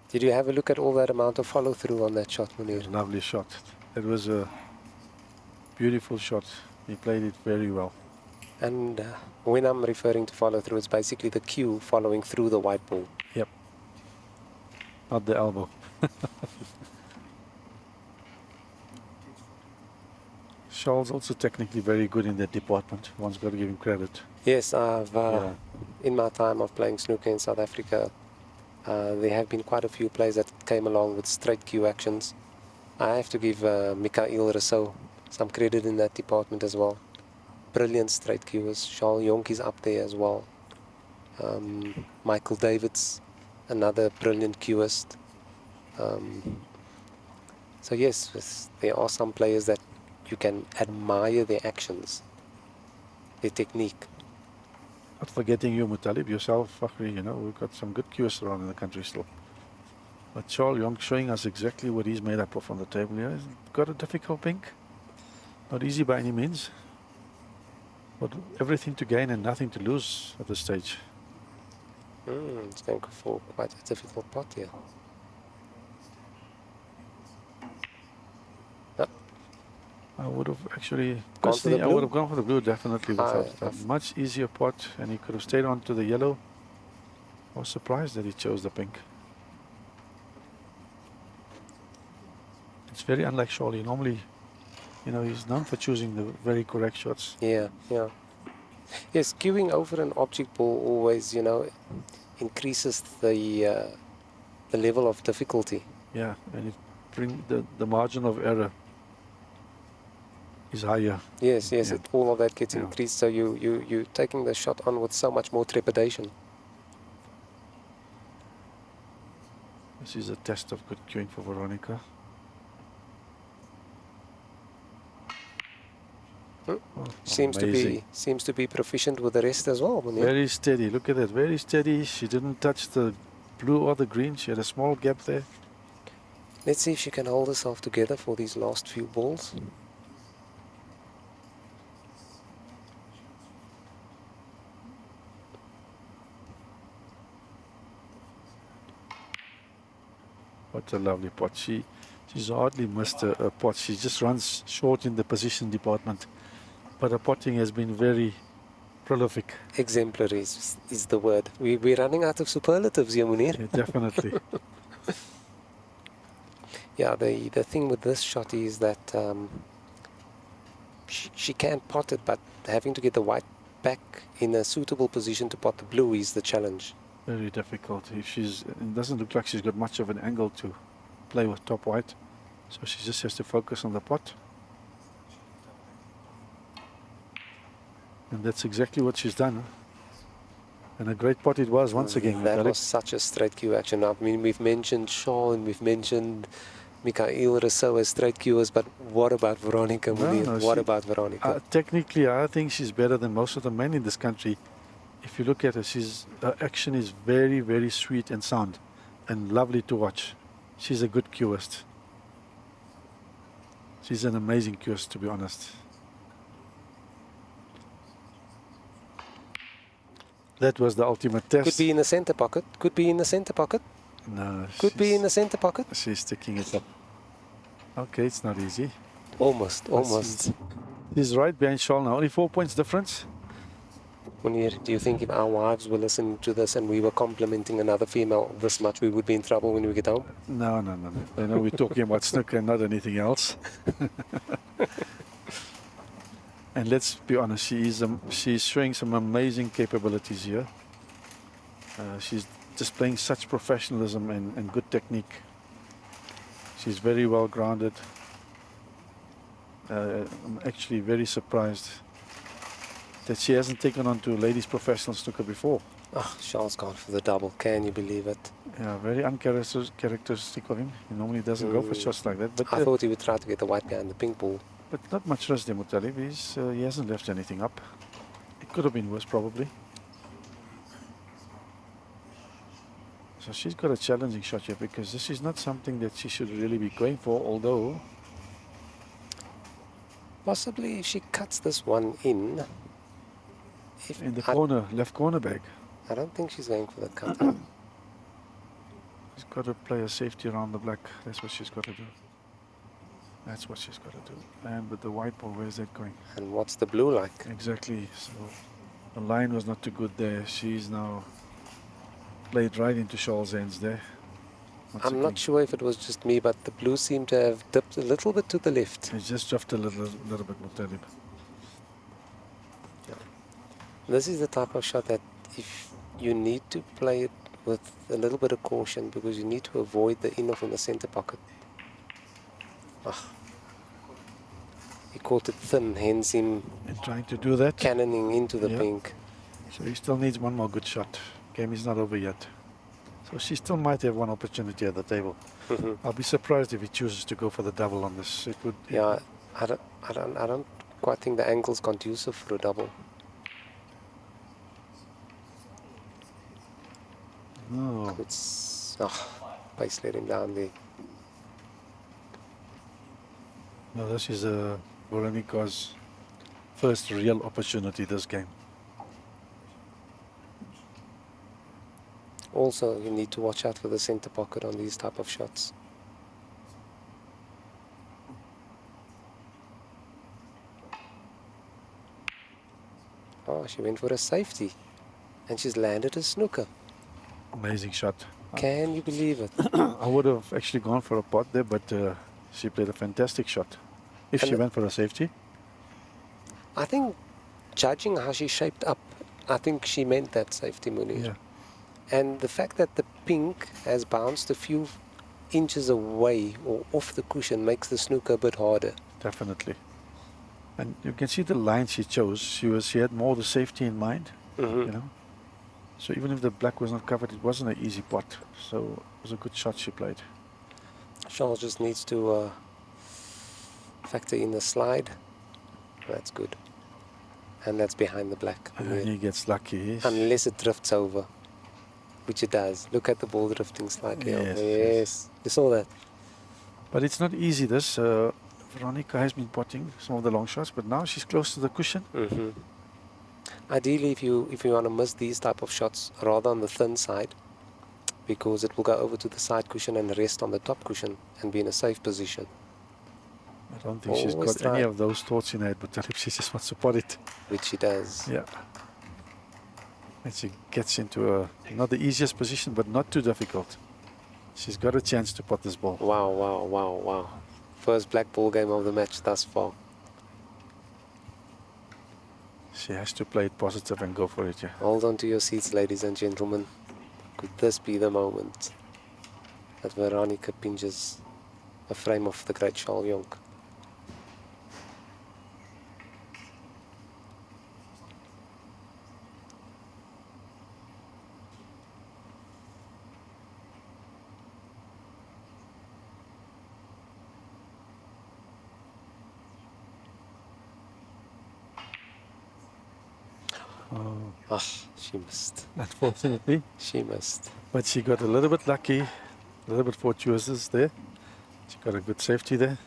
Did you have a look at all that amount of follow through on that shot, Munir? Lovely shot. It was a beautiful shot. He played it very well. And when I'm referring to follow through, it's basically the cue following through the white ball. Yep. Not the elbow. Shaw's also technically very good in that department. One's got to give him credit. Yes, I've in my time of playing snooker in South Africa, there have been quite a few players that came along with straight cue actions. I have to give Mikael Rousseau some credit in that department as well. Brilliant straight cuers. Charles Jonk is up there as well. Michael Davids, another brilliant cueist. So yes, there are some players that you can admire their actions, their technique. Not forgetting you, Mutalib, yourself, Fakhri, you know, we've got some good cues around in the country still. But Charles Young showing us exactly what he's made up of on the table here. He's got a difficult pink. Not easy by any means. But everything to gain and nothing to lose at this stage. It's going for quite a difficult pot here. I would have actually, Gone for the personally, I blue? would have gone for the blue, definitely. Without a I've- much easier pot, and he could have stayed on to the yellow. I was surprised that he chose the pink. It's very unlike Charlie. Normally, you know, he's known for choosing the very correct shots. Yeah. Yes, queuing over an object ball always, you know, increases the level of difficulty. Yeah, and it bring the margin of error is higher. Yes, Yeah. all of that gets Yeah. increased. So you're taking the shot on with so much more trepidation. This is a test of good queuing for Veronica. Hmm. Oh, Seems amazing. to be proficient with the rest as well. Munir. Very steady. Look at that. Very steady. She didn't touch the blue or the green. She had a small gap there. Let's see if she can hold herself together for these last few balls. What a lovely pot. She's hardly missed a pot. She just runs short in the position department. But her potting has been very prolific. Exemplary is the word. We're running out of superlatives here, Munir. Yeah, definitely. Yeah, the thing with this shot is that she can pot it, but having to get the white back in a suitable position to pot the blue is the challenge. Very difficult. If it doesn't look like she's got much of an angle to play with top white. So she just has to focus on the pot. And that's exactly what she's done. And a great pot it was once again. That Alex. was such a straight cue action. I mean, we've mentioned Shaw and we've mentioned Mikael Rousseau as straight cuers, but what about Veronica Munir? No, What she- about Veronica? Technically, I think she's better than most of the men in this country. If you look at her, her action is very, very sweet and sound and lovely to watch. She's a good cueist. She's an amazing cueist, to be honest. That was the ultimate test. Could be in the center pocket. Could be in the center pocket. No, Could be in the center pocket. she's sticking it up. Okay, it's not easy. Almost. He's right behind Shaw now. Only 4 points difference. Munir, do you think if our wives were listening to this and we were complimenting another female this much, we would be in trouble when we get home? No. They know we're talking about snooker and not anything else. And let's be honest, she's showing some amazing capabilities here. She's displaying such professionalism and good technique. She's very well grounded. I'm actually very surprised that she hasn't taken on to ladies professional snooker before. Oh, Charles gone for the double. Can you believe it? Yeah, very uncharacteristic of him. He normally doesn't go for shots like that. But I thought he would try to get the white behind the pink ball. But not much risk there, Mutalib. He hasn't left anything up. It could have been worse, probably. So she's got a challenging shot here because this is not something that she should really be going for, although Possibly if she cuts this one in. in the corner, left corner bag, I don't think she's going for the cut. she's got to play a safety around the black. That's what she's got to do. That's what she's got to do. And with the white ball, where's that going? And what's the blue like? Exactly. So the line was not too good there. She's now played right into Shaw's hands there. Once I'm again. not sure if it was just me, but the blue seemed to have dipped a little bit to the left. It's just drifted a little bit, Mutalib. This is the type of shot that if you need to play it with a little bit of caution because you need to avoid the in-off in the center pocket. Ah. He caught it thin, hence him And trying to do that. cannoning into the Yeah. pink. So he still needs one more good shot. Game is not over yet. So she still might have one opportunity at the table. I'll be surprised if he chooses to go for the double on this. It would. Yeah, I don't quite think the angle's conducive for a double. No. It's base let him down there. No, this is Veronica's first real opportunity this game. Also, you need to watch out for the center pocket on these type of shots. Oh, she went for a safety, and she's landed a snooker. Amazing shot. Can you believe it? I would have actually gone for a pot there, but she played a fantastic shot. If And she went for a safety. I think, judging how she shaped up, I think she meant that safety, Munir. Yeah. And the fact that the pink has bounced a few inches away or off the cushion makes the snooker a bit harder. Definitely. And you can see the line she chose. She had more the safety in mind, you know. So even if the black was not covered, it wasn't an easy pot. So it was a good shot she played. Charles just needs to factor in the slide. That's good. And that's behind the black. And he gets lucky. Yes. Unless it drifts over, which it does. Look at the ball drifting slightly Yes, over. yes. Yes, you saw that. But it's not easy this. Veronica has been potting some of the long shots, but now she's close to the cushion. Ideally, if you want to miss these type of shots, rather on the thin side, because it will go over to the side cushion and rest on the top cushion and be in a safe position. I don't think she's Always got any try. of those thoughts in her head, but she just wants to pot it. Which she does. Yeah. And she gets into not the easiest position, but not too difficult. She's got a chance to pot this ball. Wow, wow, wow, wow. First black ball game of the match thus far. She has to play it positive and go for it, yeah. Hold on to your seats, ladies and gentlemen. Could this be the moment that Veronica pinches a frame of the great Charles Jonk? Oh, She missed. unfortunately. She missed. But she got a little bit lucky, a little bit fortuitous there. She got a good safety there.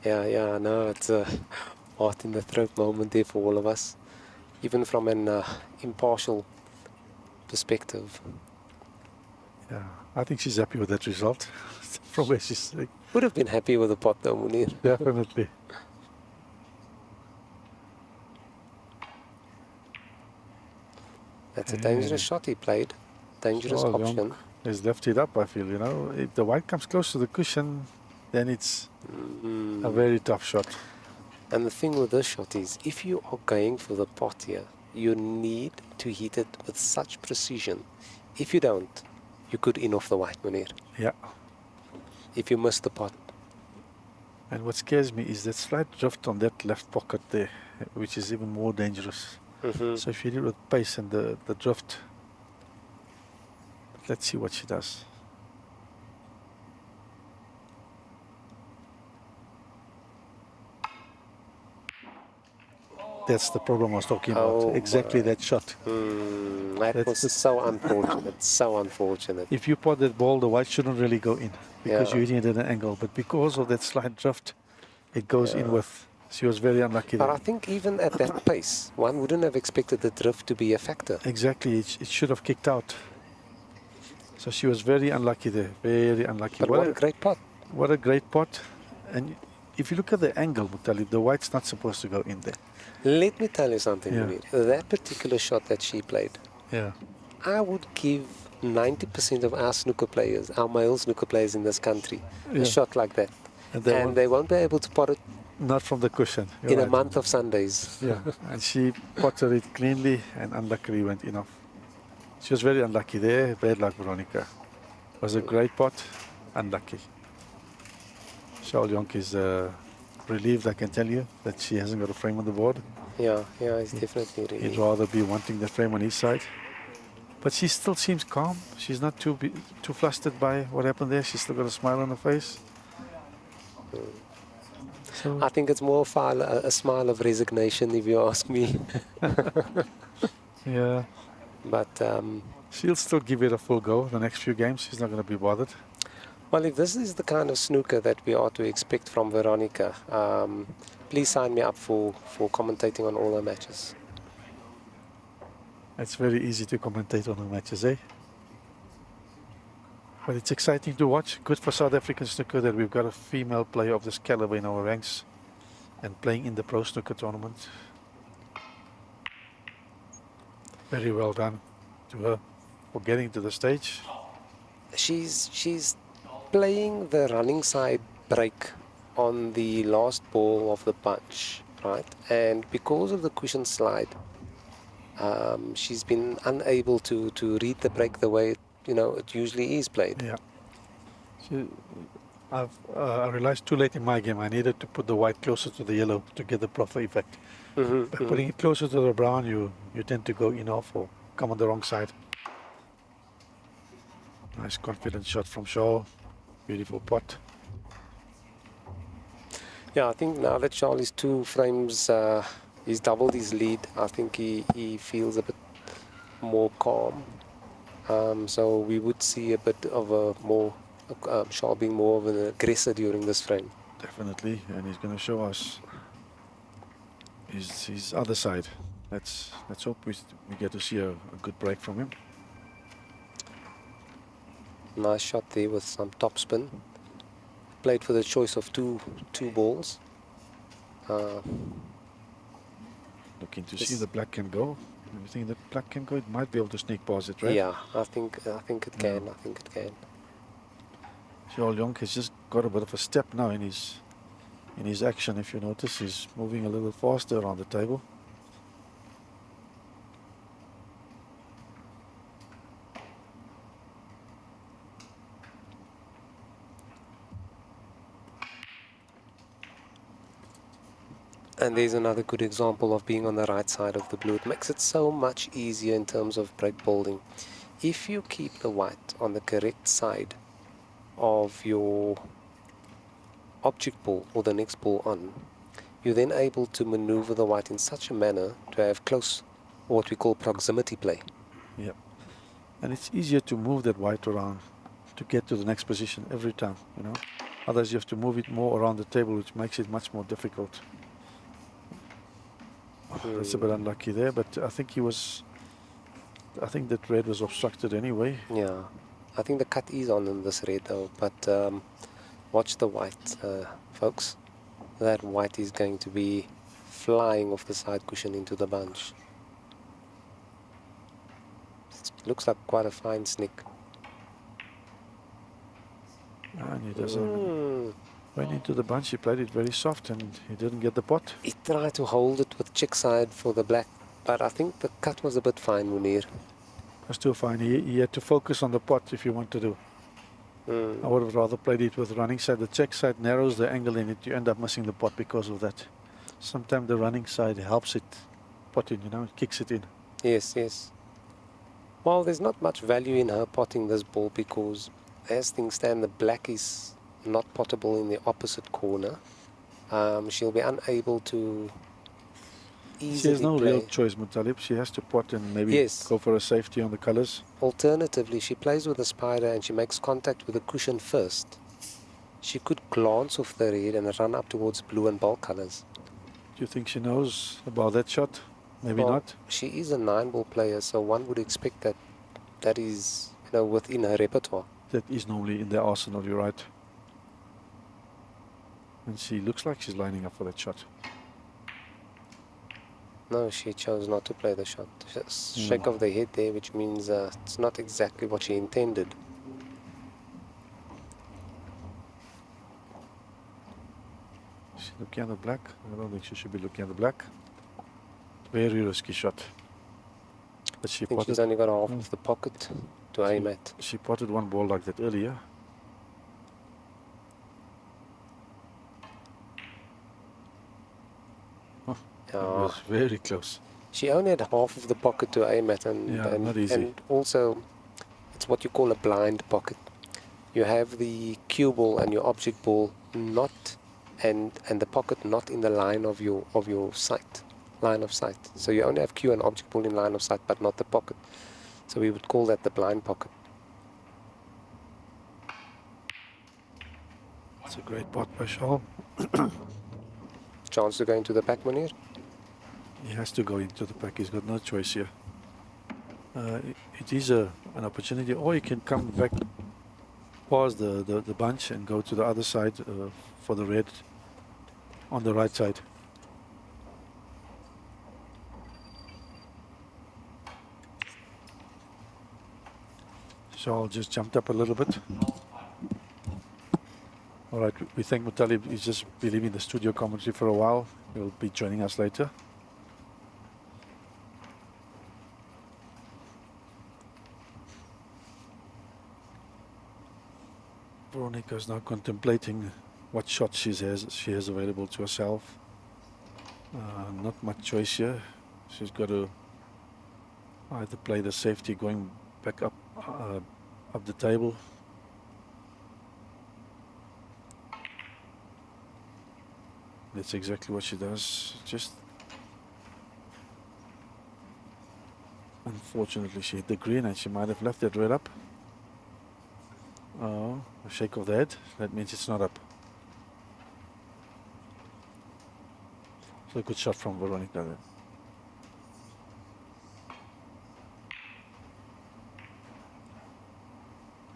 Yeah, no, it's a heart in the throat moment there for all of us. Even from an impartial perspective. Yeah, I think she's happy with that result from where she's sitting. Would have been happy with the pot though, Munir. Definitely. That's a dangerous shot he played. Dangerous Charles option. Jonk has left it up, I feel, you know. If the white comes close to the cushion, then it's a very tough shot. And the thing with this shot is, if you are going for the pot here, you need to hit it with such precision. If you don't, you could in off the white, Munir. Yeah. If you miss the pot. And what scares me is that slight drift on that left pocket there, which is even more dangerous. So if you hit it with pace and the drift, let's see what she does. That's the problem I was talking about. Oh Exactly my. that shot. That That's was the- so unfortunate. So unfortunate. If you pot that ball, the white shouldn't really go in because Yeah. you're hitting it at an angle. But because of that slight drift, it goes in with. She was very unlucky But there. I think even at that pace, one wouldn't have expected the drift to be a factor. Exactly, it should have kicked out. So she was very unlucky there, very unlucky. But what a great pot. What a great pot. And if you look at the angle, Mutali, the white's not supposed to go in there. Let me tell you something, Yeah. Munir. That particular shot that she played, Yeah. I would give 90% of our snooker players, our male snooker players in this country, Yeah. a shot like that. And And they won't be able to pot it not from the cushion. You're in a right. month of Sundays. Yeah. And she potted it cleanly and unluckily went in off. She was very unlucky there. Bad luck, Veronica. Was a great pot, unlucky. Charles Jonk is relieved, I can tell you, that she hasn't got a frame on the board. Yeah, he's definitely He'd really. rather be wanting the frame on his side. But she still seems calm. She's not too flustered by what happened there. She's still got a smile on her face. So I think it's more a smile of resignation, if you ask me. yeah, But she'll still give it a full go the next few games. She's not going to be bothered. well, if this is the kind of snooker that we are to expect from Veronica, please sign me up for commentating on all her matches. It's very easy to commentate on the matches, eh? But it's exciting to watch. Good for South African snooker that we've got a female player of this caliber in our ranks and playing in the pro snooker tournament. Very well done to her for getting to the stage. She's playing the running side break on the last ball of the bunch, right? And because of the cushion slide, she's been unable to read the break the way it usually is played. Yeah. I realized too late in my game I needed to put the white closer to the yellow to get the proper effect. By putting it closer to the brown, you tend to go in off or come on the wrong side. Nice confident shot from Shaw. Beautiful pot. Yeah, I think now that Charlie's 2 frames, he's doubled his lead. I think he feels a bit more calm. So we would see a bit of a more Charles being more of an aggressor during this frame. Definitely, and he's going to show us his other side. Let's hope we get to see a good break from him. Nice shot there with some topspin. Played for the choice of two balls. Looking to see the black can go. You think that black can go? It might be able to sneak past it, right? Yeah, I think it can. I think it can. Charles Jonk has just got a bit of a step now in his action. If you notice, he's moving a little faster around the table. And there's another good example of being on the right side of the blue. It makes it so much easier in terms of break bowling. If you keep the white on the correct side of your object ball or the next ball on, you're then able to maneuver the white in such a manner to have close, what we call proximity play. Yep. And it's easier to move that white around to get to the next position every time, you know. Otherwise you have to move it more around the table, which makes it much more difficult. That's a bit unlucky there, but I think that red was obstructed anyway. Yeah, I think the cut is on in this red though, but watch the white, folks. That white is going to be flying off the side cushion into the bunch. It looks like quite a fine snick. And he doesn't. Went into the bunch, he played it very soft and he didn't get the pot. He tried to hold it with check side for the black, but I think the cut was a bit fine, Munir. Was still fine. He had to focus on the pot if you want to do. I would have rather played it with running side. The check side narrows the angle in it. You end up missing the pot because of that. Sometimes the running side helps it potting, you know, it kicks it in. Yes, yes. Well, there's not much value in her potting this ball because as things stand, the black is not potable in the opposite corner. She'll be unable to easily She has no play. real choice, Mutalib. She has to pot and maybe go for a safety on the colors. Alternatively, she plays with the spider and she makes contact with the cushion first. She could glance off the red and run up towards blue and ball colors. Do you think she knows about that shot? Maybe Well, not. She is a 9-ball player, so one would expect that is, within her repertoire. That is normally in their arsenal, you're right. And she looks like she's lining up for that shot. No, she chose not to play the shot. Just shake of the head there, which means it's not exactly what she intended. Is she looking at the black? I don't think she should be looking at the black. Very risky shot. But she I think she's potted, only got half of the pocket to aim at. she potted one ball like that earlier. It Yeah. was very close. She only had half of the pocket to aim at, Yeah, not easy. and also it's what you call a blind pocket. You have the cue ball and your object ball not, and the pocket not in the line of your sight, line of sight. So you only have cue and object ball in line of sight, but not the pocket. So we would call that the blind pocket. It's a great pot by Shaw. Chance to go into the pack, Munir? He has to go into the pack. He's got no choice here. It is an opportunity, or he can come back past the bunch and go to the other side for the red on the right side. Shaw just jumped up a little bit. All right, we thank Mutalib. He's just be leaving the studio commentary for a while. He'll be joining us later. Veronica is now contemplating what shots she has available to herself. Not much choice here. She's got to either play the safety going back up the table. That's exactly what she does. Just unfortunately she hit the green and she might have left that red up. Oh, a shake of the head. That means it's not up. So a good shot from Veronica there.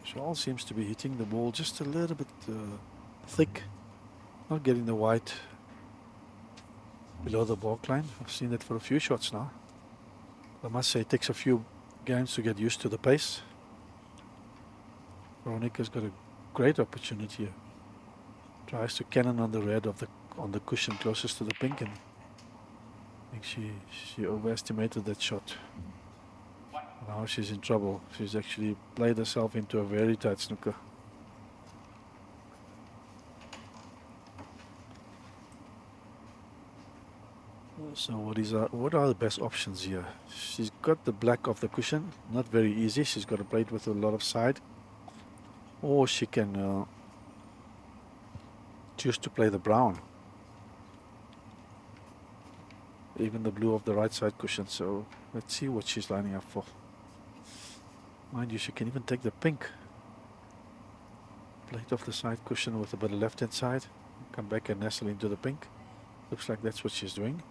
Shaw seems to be hitting the ball just a little bit thick. Not getting the white below the baulk line. I've seen that for a few shots now. I must say it takes a few games to get used to the pace. Veronica's got a great opportunity here. Tries to cannon on the red on the cushion closest to the pink, and I think she overestimated that shot. Now she's in trouble. She's actually played herself into a very tight snooker. So what are the best options here? She's got the black of the cushion, not very easy. She's got to play it with a lot of side. Or she can choose to play the brown. Even the blue of the right side cushion. So let's see what she's lining up for. Mind you, she can even take the pink. Play it off the side cushion with a bit of left hand side. Come back and nestle into the pink. Looks like that's what she's doing.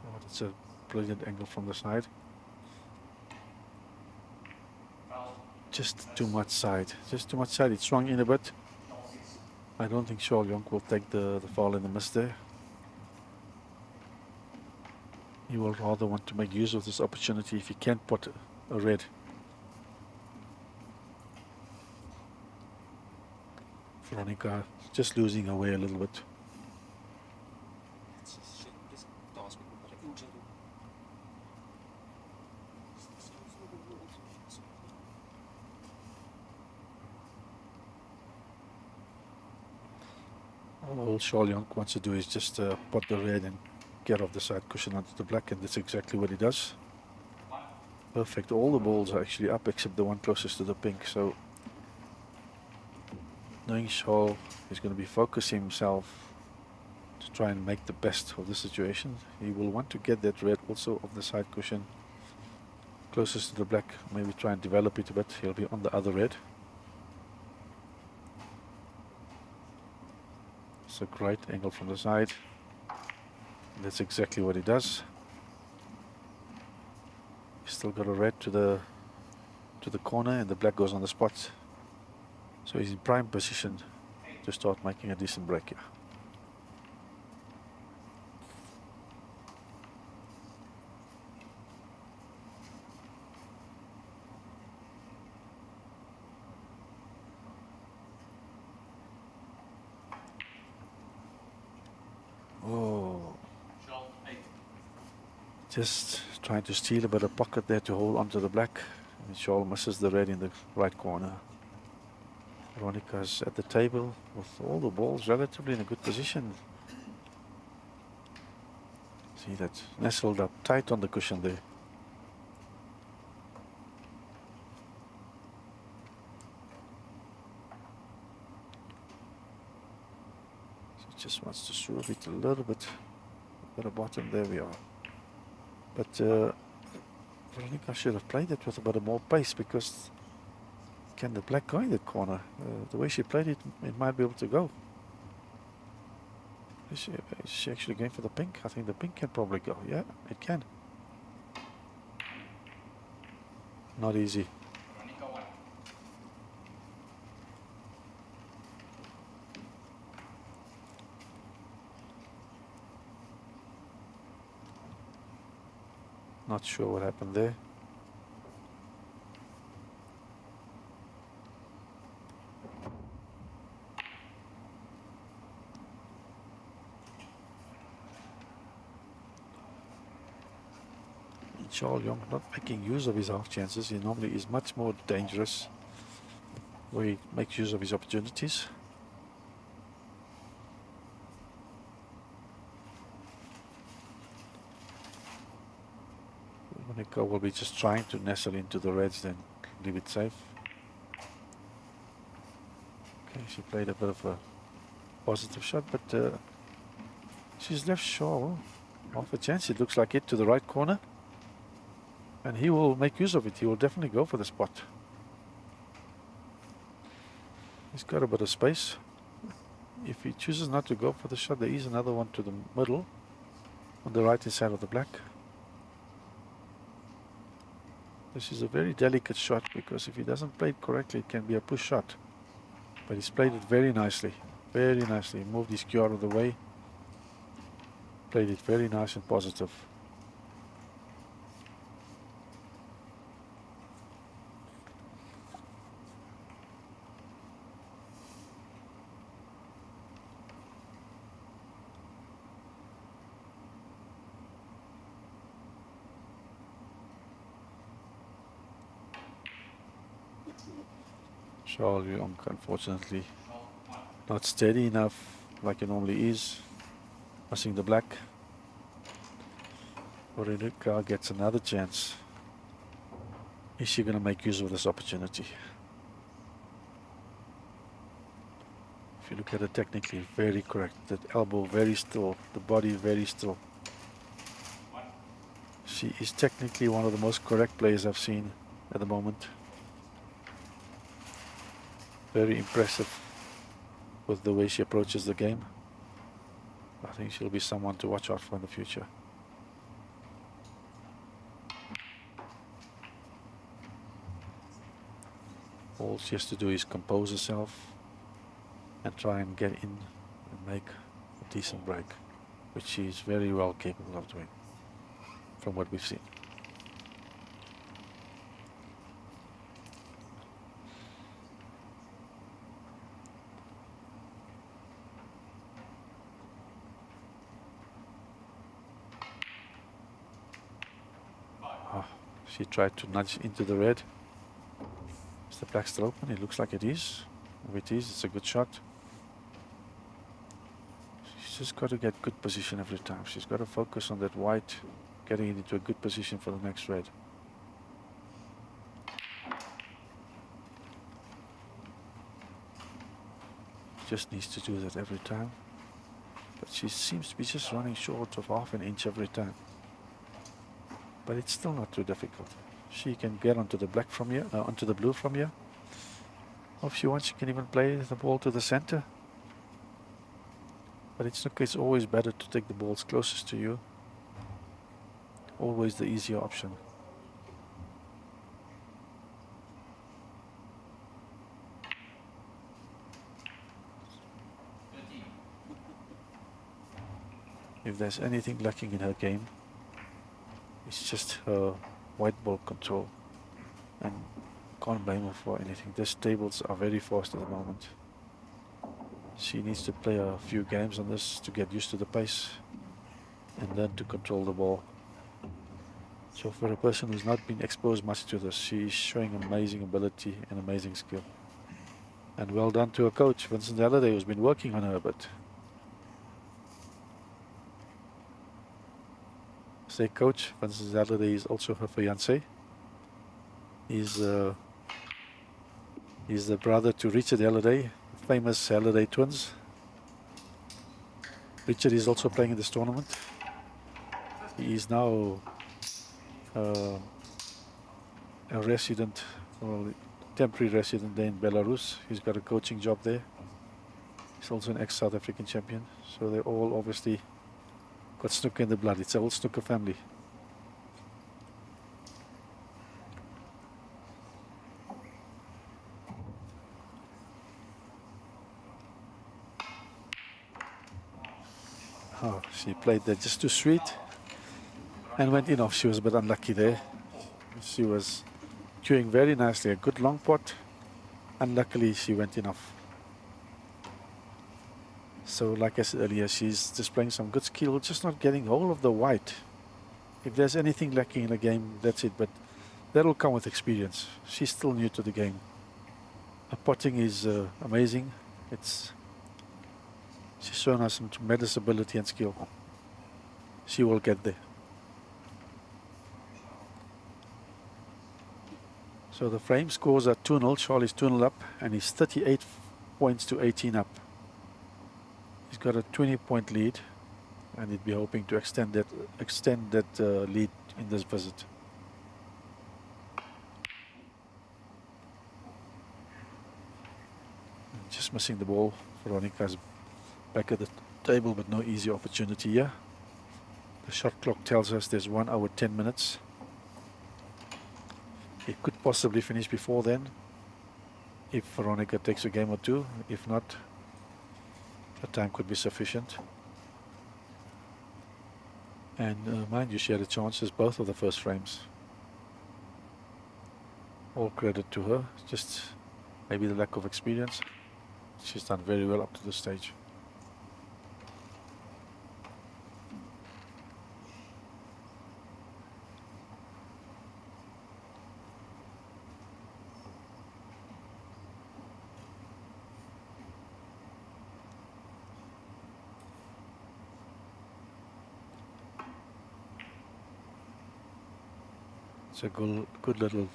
Oh, that's a brilliant angle from the side. Just too much side. Just too much side. It swung in a bit. I don't think Shaw Jonk will take the foul in the miss there. He will rather want to make use of this opportunity if he can't pot a red. Veronica just losing her way a little bit. All Shaw Jonk wants to do is just pot the red and get off the side cushion onto the black, and that's exactly what he does. Perfect. All the balls are actually up except the one closest to the pink. So knowing Shaw is going to be focusing himself to try and make the best of the situation, he will want to get that red also off the side cushion closest to the black. Maybe try and develop it a bit. He'll be on the other red. It's a great angle from the side. That's exactly what he does. He's still got a red to the corner, and the black goes on the spot. So he's in prime position to start making a decent break here. Oh. Just trying to steal a bit of pocket there to hold onto the black. And she all misses the red in the right corner. Veronica's at the table with all the balls relatively in a good position. See that nestled up tight on the cushion there. She just wants to shove it a little bit at the bottom. There we are. But Veronica should have played it with a bit more pace, because can the black go in the corner? The way she played it, it might be able to go. Is she actually going for the pink? I think the pink can probably go. Yeah, it can. Not easy. Not sure what happened there. Charles Young not making use of his half chances. He normally is much more dangerous, where he makes use of his opportunities. Monica will be just trying to nestle into the reds, then leave it safe. Okay, she played a bit of a positive shot, but she's left short half a chance. It looks like it to the right corner. And he will make use of it. He will definitely go for the spot. He's got a bit of space. If he chooses not to go for the shot, there is another one to the middle on the right hand side of the black. This is a very delicate shot, because if he doesn't play it correctly, it can be a push shot. But he's played it very nicely. Very nicely. He moved his cue out of the way. Played it very nice and positive. Charles Young, unfortunately, not steady enough like he normally is. Missing the black. Veronica gets another chance. Is she going to make use of this opportunity? If you look at it technically, very correct. That elbow very still, the body very still. She is technically one of the most correct players I've seen at the moment. Very impressive with the way she approaches the game. I think she'll be someone to watch out for in the future. All she has to do is compose herself and try and get in and make a decent break, which she is very well capable of doing from what we've seen. She tried to nudge into the red. Is the black still open? It looks like it is. If it is, it's a good shot. She's just got to get good position every time. She's got to focus on that white, getting it into a good position for the next red. Just needs to do that every time. But she seems to be just running short of half an inch every time. But it's still not too difficult. She can get onto the black from here, onto the blue from here. Or if she wants, she can even play the ball to the center. But it's always better to take the balls closest to you. Always the easier option. If there's anything lacking in her game, it's just her white ball control, and can't blame her for anything. These tables are very fast at the moment. She needs to play a few games on this to get used to the pace and learn to control the ball. So for a person who's not been exposed much to this, she's showing amazing ability and amazing skill. And well done to her coach, Vincent Halliday, who's been working on her a bit. Say coach, Vincent Halliday is also her fiancé. He's the brother to Richard Halliday, famous Halliday twins. Richard is also playing in this tournament. He is now a resident, well, temporary resident there in Belarus. He's got a coaching job there. He's also an ex-South African champion. So they're all obviously got snooker in the blood. It's a whole snooker family. Oh, she played that just too sweet and went in off. She was a bit unlucky there. She was queuing very nicely, a good long pot. Unluckily, she went in off. So like I said earlier, she's displaying some good skill, just not getting hold of the white. If there's anything lacking in the game, that's it. But that'll come with experience. She's still new to the game. Her potting is amazing. She's shown us some tremendous ability and skill. She will get there. So the frame scores are 2-0. Charlie's 2-0 up, and he's 38 points to 18 up. He's got a 20-point lead, and he'd be hoping to extend that lead in this visit. Just missing the ball. Veronica's back at the table, but no easy opportunity here. The shot clock tells us there's 1 hour 10 minutes. It could possibly finish before then if Veronica takes a game or two. If not, the time could be sufficient. And mind you, she had a chance as both of the first frames. All credit to her, just maybe the lack of experience. She's done very well up to this stage. It's a good little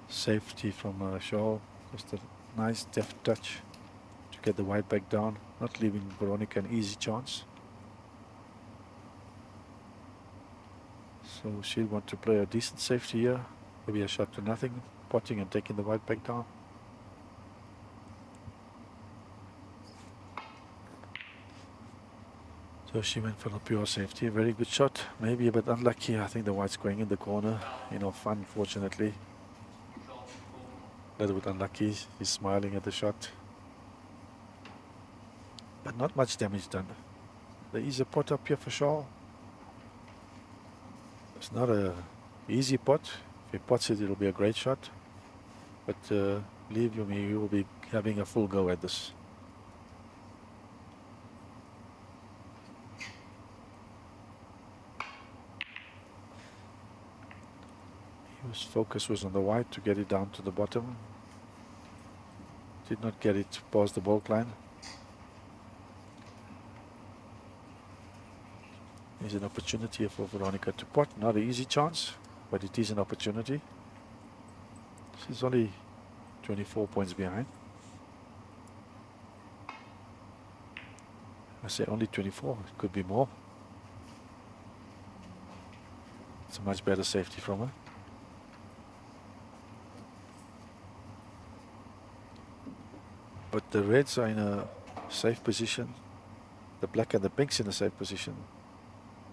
safety from Shaw. Just a nice deft touch to get the white back down, not leaving Veronica an easy chance. So she'll want to play a decent safety here, maybe a shot to nothing, potting and taking the white back down. So she went for the pure safety, a very good shot, maybe a bit unlucky. I think the white's going in the corner, unfortunately. A little bit unlucky, he's smiling at the shot. But not much damage done. There is a pot up here for Shaw. It's not a easy pot. If he pots it, it'll be a great shot. But believe you me, you will be having a full go at this. His focus was on the white to get it down to the bottom. Did not get it past the baulk line. There's an opportunity for Veronica to pot. Not an easy chance, but it is an opportunity. She's only 24 points behind. I say only 24, it could be more. It's a much better safety from her. But the reds are in a safe position. The black and the pinks in a safe position.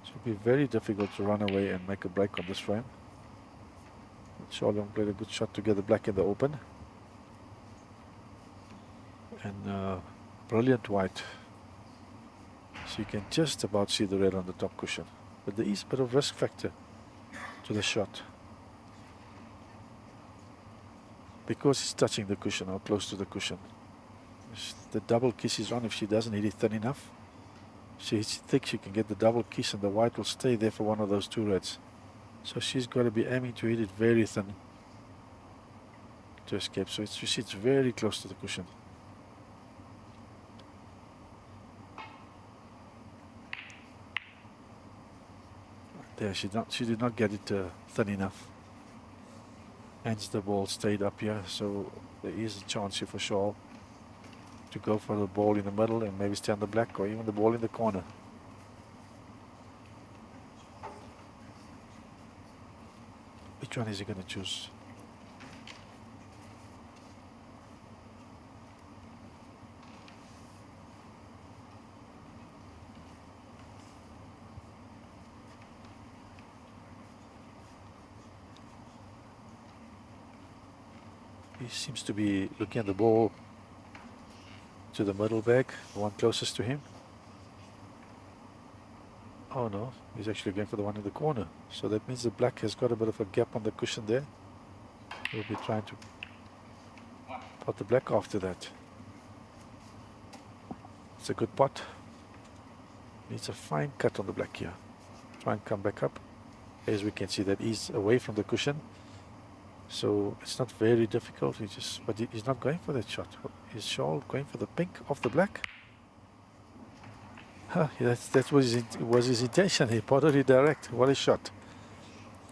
So it'll be very difficult to run away and make a break on this frame. Charlong played a good shot to get the black in the open. And brilliant white. So you can just about see the red on the top cushion. But there is a bit of risk factor to the shot. Because it's touching the cushion or close to the cushion. The double kiss is on if she doesn't hit it thin enough. She hits it thick, she can get the double kiss and the white will stay there for one of those two reds. So she's got to be aiming to hit it very thin to escape. So it's, you see, it's very close to the cushion. There, she did not get it thin enough. Hence the ball stayed up here. So there is a chance here for Shaw to go for the ball in the middle and maybe stay on the black, or even the ball in the corner. Which one is he going to choose? He seems to be looking at the ball to the middle bag, the one closest to him. Oh no, he's actually going for the one in the corner. So that means the black has got a bit of a gap on the cushion there. He'll be trying to pot the black after that. It's a good pot. Needs a fine cut on the black here. Try and come back up. As we can see, that he's away from the cushion. So it's not very difficult. But he's not going for that shot. Is Shaw going for the pink off the black? Huh, that was his intention. He potted it direct. What a shot.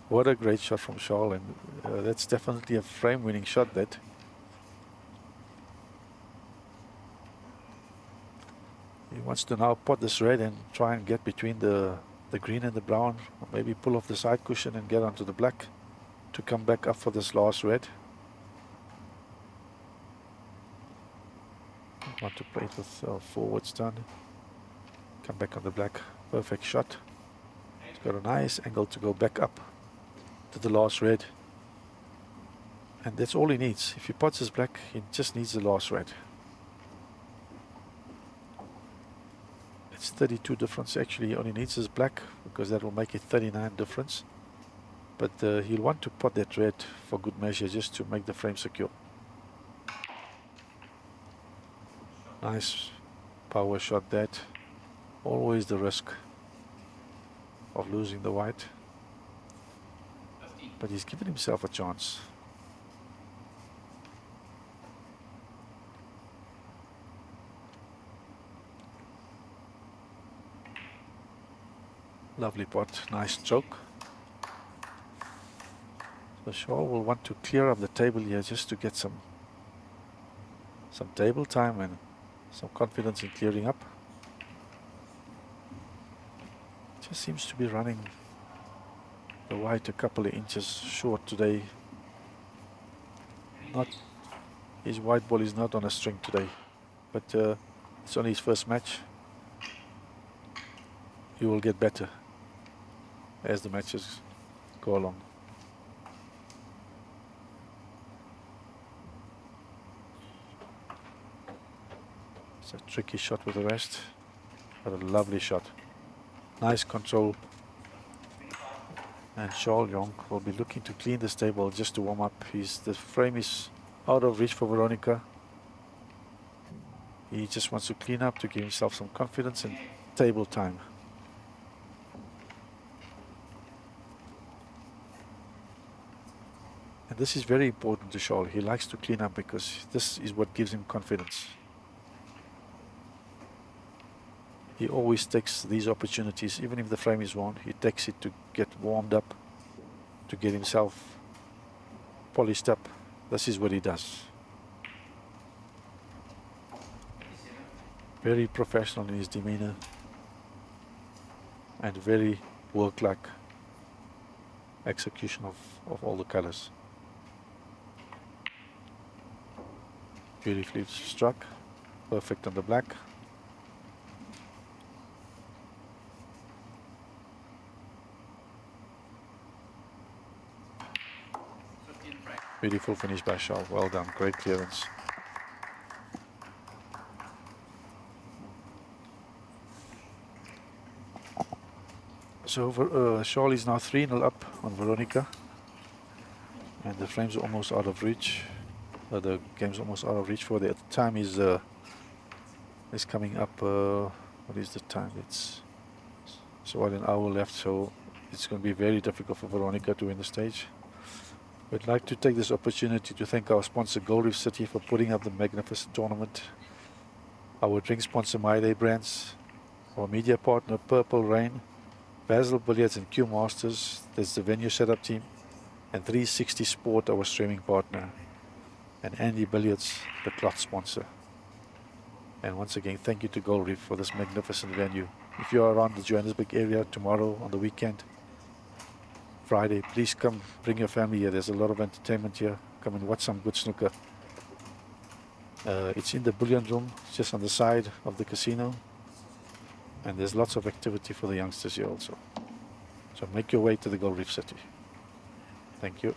What a great shot from Shaw. And that's definitely a frame-winning shot, that. He wants to now pot this red and try and get between the green and the brown. Or maybe pull off the side cushion and get onto the black to come back up for this last red. Want to play it with forwards done. Come back on the black. Perfect shot. He's got a nice angle to go back up to the last red. And that's all he needs. If he pots his black, he just needs the last red. It's 32 difference. Actually, he only needs his black because that will make it 39 difference. But he'll want to pot that red for good measure just to make the frame secure. Nice power shot that. Always the risk of losing the white. But he's given himself a chance. Lovely pot, nice stroke. So Shaw will want to clear up the table here just to get some table time and some confidence in clearing up. Just seems to be running the white a couple of inches short today. His white ball is not on a string today, but it's only his first match. He will get better as the matches go along. It's a tricky shot with the rest, but a lovely shot. Nice control. And Charles Young will be looking to clean this table just to warm up. The frame is out of reach for Veronica. He just wants to clean up to give himself some confidence and table time. And this is very important to Charles. He likes to clean up because this is what gives him confidence. He always takes these opportunities, even if the frame is worn, he takes it to get warmed up, to get himself polished up. This is what he does. Very professional in his demeanor and very work-like execution of all the colors. Beautifully struck, perfect on the black. Beautiful finish by Shaw. Well done. Great clearance. So Shaw is now 3-0 up on Veronica. And the frame's almost out of reach. The game's almost out of reach for the time is coming up. What is the time? It's about an hour left. So it's going to be very difficult for Veronica to win the stage. We'd like to take this opportunity to thank our sponsor Gold Reef City for putting up the magnificent tournament, our drink sponsor My Day Brands, our media partner Purple Rain, Basil Billiards and Q Masters, there's the venue setup team, and 360 Sport, our streaming partner, and Andy Billiards, the cloth sponsor. And once again, thank you to Gold Reef for this magnificent venue. If you are around the Johannesburg area tomorrow on the weekend, Friday, please come bring your family here. There's a lot of entertainment here. Come and watch some good snooker. It's in the bullion room, just on the side of the casino. And there's lots of activity for the youngsters here also. So make your way to the Gold Reef City. Thank you.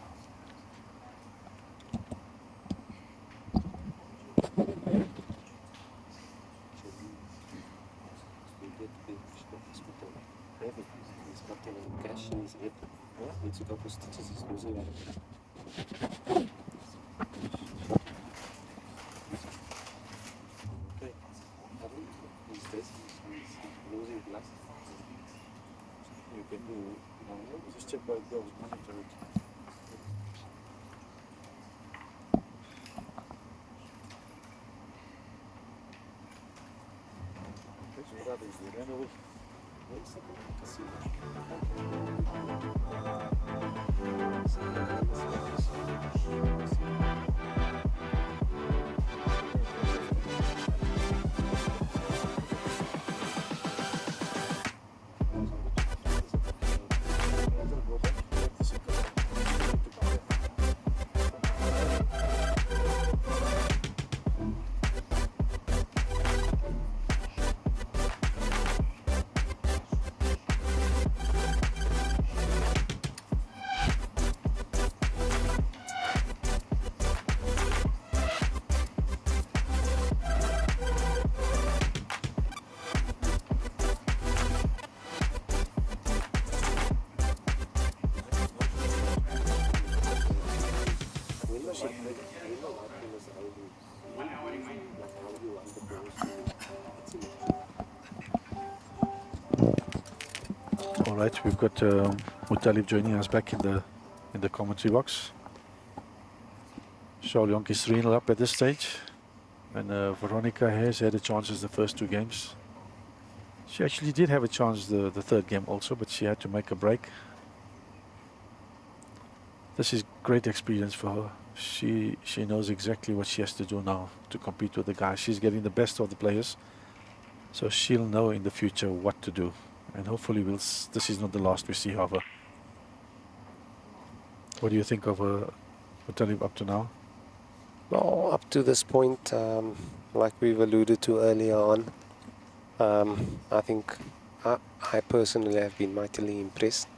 Just check both girls, monitor it. All right, we've got Mutalib joining us back in the commentary box. Shaolionk is 3-0 up at this stage, and Veronica has had a chance as the first two games. She actually did have a chance the third game also, but she had to make a break. This is great experience for her. She knows exactly what she has to do now to compete with the guys. She's getting the best of the players, so she'll know in the future what to do. And hopefully this is not the last we see of her. What do you think of her up to now? Well, up to this point, like we've alluded to earlier on, I think I personally have been mightily impressed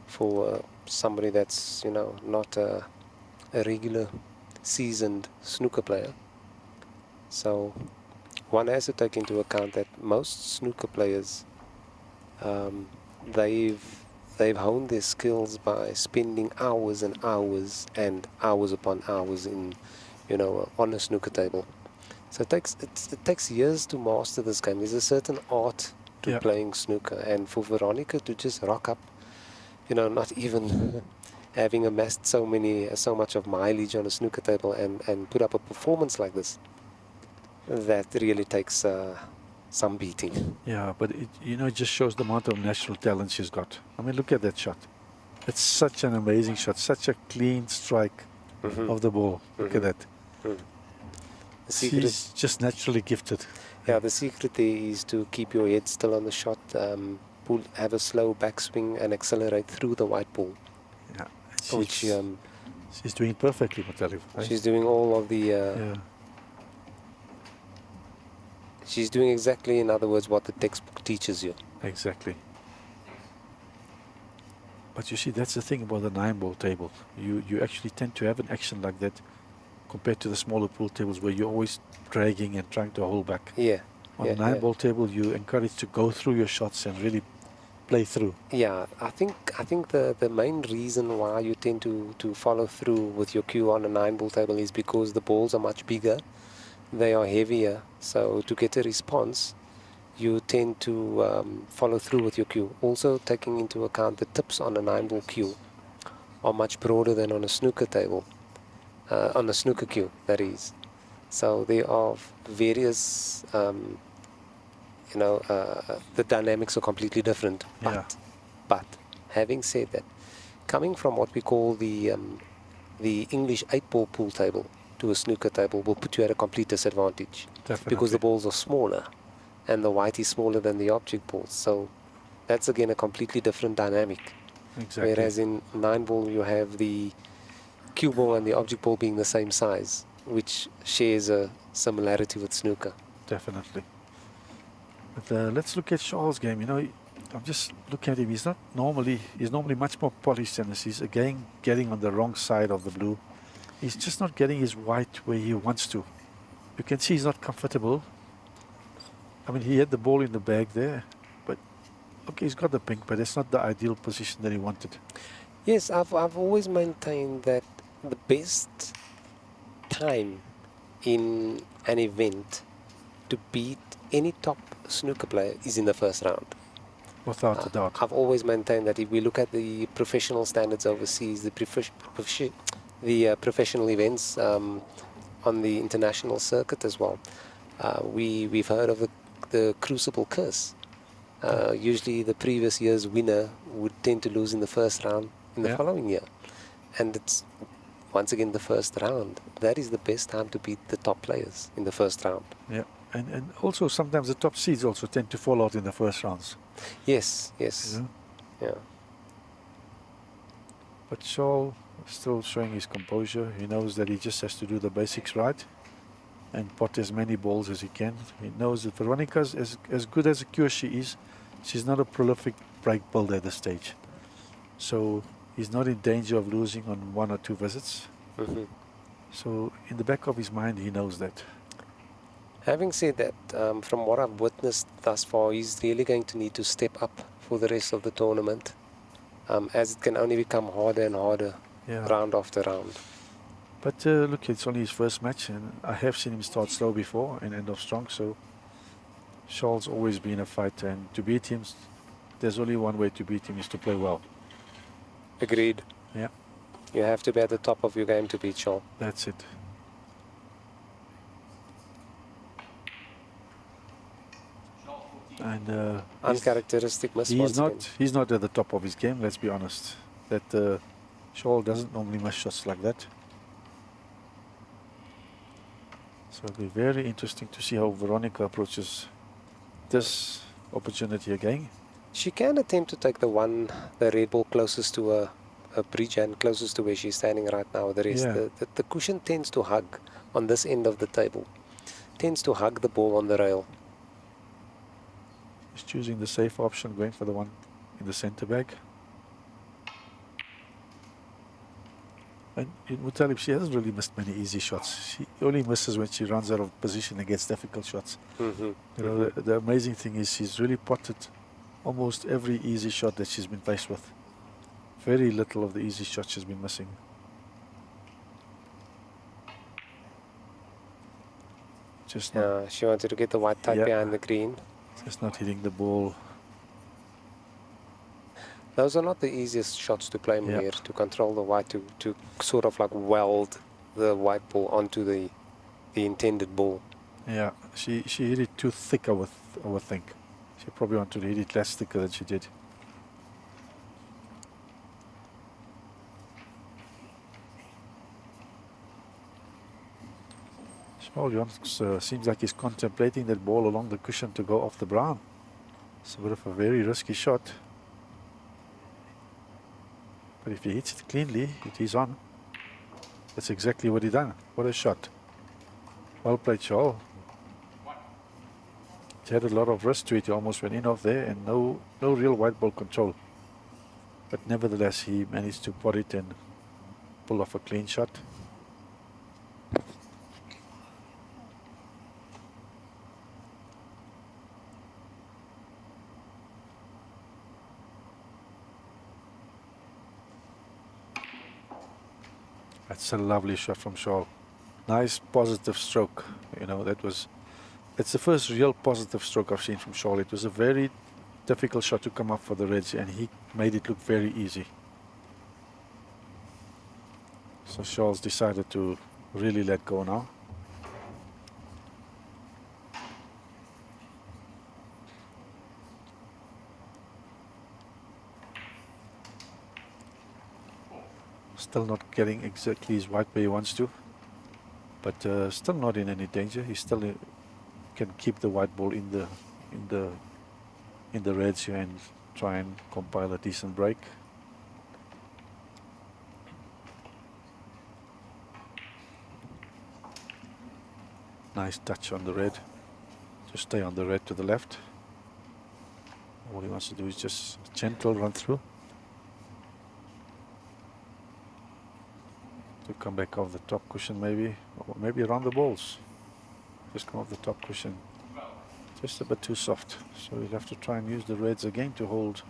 for somebody that's, you know, not a regular seasoned snooker player. So one has to take into account that most snooker players, they've honed their skills by spending hours and hours and hours upon hours in, you know, on a snooker table. So it takes years to master this game. There's a certain art to playing snooker, and for Veronica to just rock up, you know, not even having amassed so much of mileage on a snooker table and put up a performance like this, that really takes some beating. Yeah, but it just shows the amount of natural talent she's got. I mean, look at that shot. It's such an amazing shot, such a clean strike of the ball. Look at that. She's just naturally gifted. Yeah, the secret there is to keep your head still on the shot, have a slow backswing and accelerate through the white ball. Yeah, which she's doing perfectly, Mutalib. Right? She's doing all of the... She's doing exactly, in other words, what the textbook teaches you. Exactly. But you see, that's the thing about the 9-ball table. You actually tend to have an action like that compared to the smaller pool tables where you're always dragging and trying to hold back. Yeah. On the 9-ball table, you encourage to go through your shots and really play through. Yeah, I think the main reason why you tend to follow through with your cue on a 9-ball table is because the balls are much bigger. They are heavier, so to get a response, you tend to follow through with your cue. Also taking into account the tips on a 9-ball cue are much broader than on a snooker table, on a snooker cue, that is. So there are various, the dynamics are completely different. Yeah. But having said that, coming from what we call the English 8-ball pool table to a snooker table will put you at a complete disadvantage. Definitely. Because the balls are smaller and the white is smaller than the object balls. So that's again a completely different dynamic. Exactly. Whereas in 9-ball you have the cue ball and the object ball being the same size, which shares a similarity with snooker. Definitely. But let's look at Charles' game. You know, I'm just looking at him. He's normally much more polished than this. He's again getting on the wrong side of the blue. He's just not getting his white where he wants to. You can see he's not comfortable. I mean, he had the ball in the bag there, but okay, he's got the pink, but it's not the ideal position that he wanted. Yes, I've always maintained that the best time in an event to beat any top snooker player is in the first round. Without a doubt. I've always maintained that if we look at the professional standards overseas, the professional events on the international circuit as well, we've heard of the Crucible curse. Usually the previous year's winner would tend to lose in the first round in the following year. And it's once again the first round. That is the best time to beat the top players in the first round. Yeah, and also sometimes the top seeds also tend to fall out in the first rounds. Yes, yes. You know? Yeah. But Shaw still showing his composure. He knows that he just has to do the basics right and pot as many balls as he can. He knows that Veronica's as good as a cure she is, she's not a prolific break builder at this stage. So he's not in danger of losing on 1 or 2 visits. Mm-hmm. So in the back of his mind, he knows that. Having said that, from what I've witnessed thus far, he's really going to need to step up for the rest of the tournament, as it can only become harder and harder round after round. But look, it's only his first match, and I have seen him start slow before and end off strong. So Charles always been a fighter, and to beat him, there's only one way to beat him, is to play well. Agreed. Yeah. You have to be at the top of your game to beat Shaw. That's it. And uncharacteristic miss. He's not at the top of his game. Let's be honest. That Shaw doesn't normally miss shots like that. So it'll be very interesting to see how Veronica approaches this opportunity again. She can attempt to take the red ball closest to a bridge and closest to where she's standing right now. The rest, the cushion tends to hug on this end of the table. Tends to hug the ball on the rail. He's choosing the safe option, going for the one in the center bag. And in Mutalib, she hasn't really missed many easy shots. She only misses when she runs out of position and gets difficult shots. Mm-hmm. You know, the amazing thing is she's really potted almost every easy shot that she's been faced with. Very little of the easy shots she's been missing. Just not, she wanted to get the white tight behind the green. Just not hitting the ball. Those are not the easiest shots to play, Munir, to control the white, to sort of like weld the white ball onto the intended ball. Yeah, she hit it too thick, I would think. She probably wanted to hit it less thicker than she did. Small Jones seems like he's contemplating that ball along the cushion to go off the brown. It's a bit of a very risky shot. But if he hits it cleanly, it is on. That's exactly what he done. What a shot. Well played, Shaw. It had a lot of risk to it. He almost went in off there and no real white ball control. But nevertheless, he managed to pot it and pull off a clean shot. That's a lovely shot from Shaw. Nice positive stroke. You know, that was It's the first real positive stroke I've seen from Charlie. It was a very difficult shot to come up for the Reds, and he made it look very easy. So Charles decided to really let go now. Still not getting exactly his white where he wants to, but still not in any danger. He still can keep the white ball in the reds here and try and compile a decent break. Nice touch on the red. Just stay on the red to the left. All he wants to do is just gentle run through. To come back off the top cushion maybe, or maybe around the balls. Just come off the top cushion. Just a bit too soft. So you'll have to try and use the reds again to hold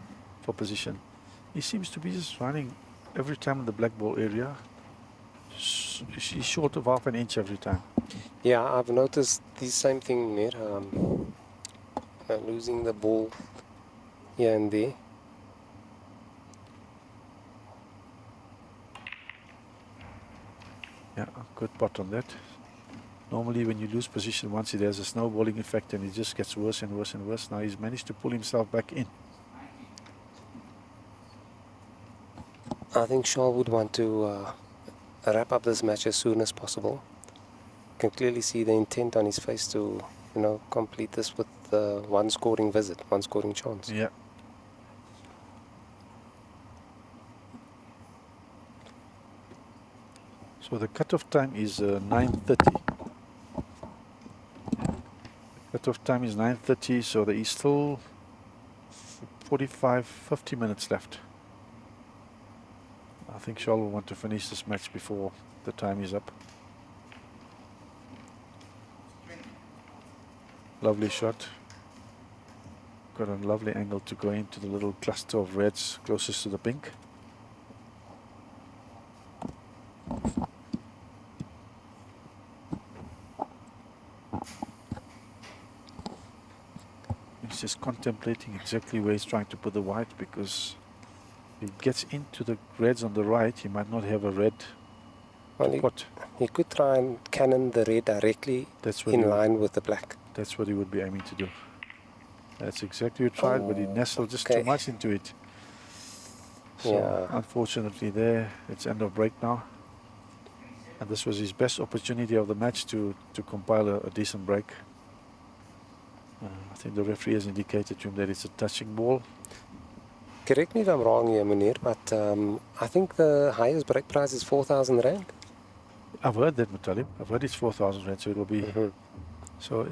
for position. He seems to be just running every time in the black ball area. He's short of half an inch every time. Yeah, I've noticed the same thing there. Losing the ball here and there. Yeah, good pot on that. Normally when you lose position once, it has a snowballing effect and it just gets worse and worse and worse. Now he's managed to pull himself back in. I think Shaw would want to wrap up this match as soon as possible. You can clearly see the intent on his face to, you know, complete this with one scoring visit, one scoring chance. Yeah. So the cutoff time is 9:30. Cutoff time is 9:30, so there is still 50 minutes left. I think Charles will want to finish this match before the time is up. Lovely shot. Got a lovely angle to go into the little cluster of reds closest to the pink. He's just contemplating exactly where he's trying to put the white, because if he gets into the reds on the right, he might not have a red to pot. He could try and cannon the red directly in line with the black. That's what he would be aiming to do. That's exactly what he tried, but he nestled just too much into it. So yeah. Unfortunately there, it's end of break now. And this was his best opportunity of the match to compile a decent break. I think the referee has indicated to him that it's a touching ball. Correct me if I'm wrong here, Munir, but I think the highest break price is 4,000 Rand. I've heard that, Mutalim. I've heard it's 4,000 Rand, so it will be... So,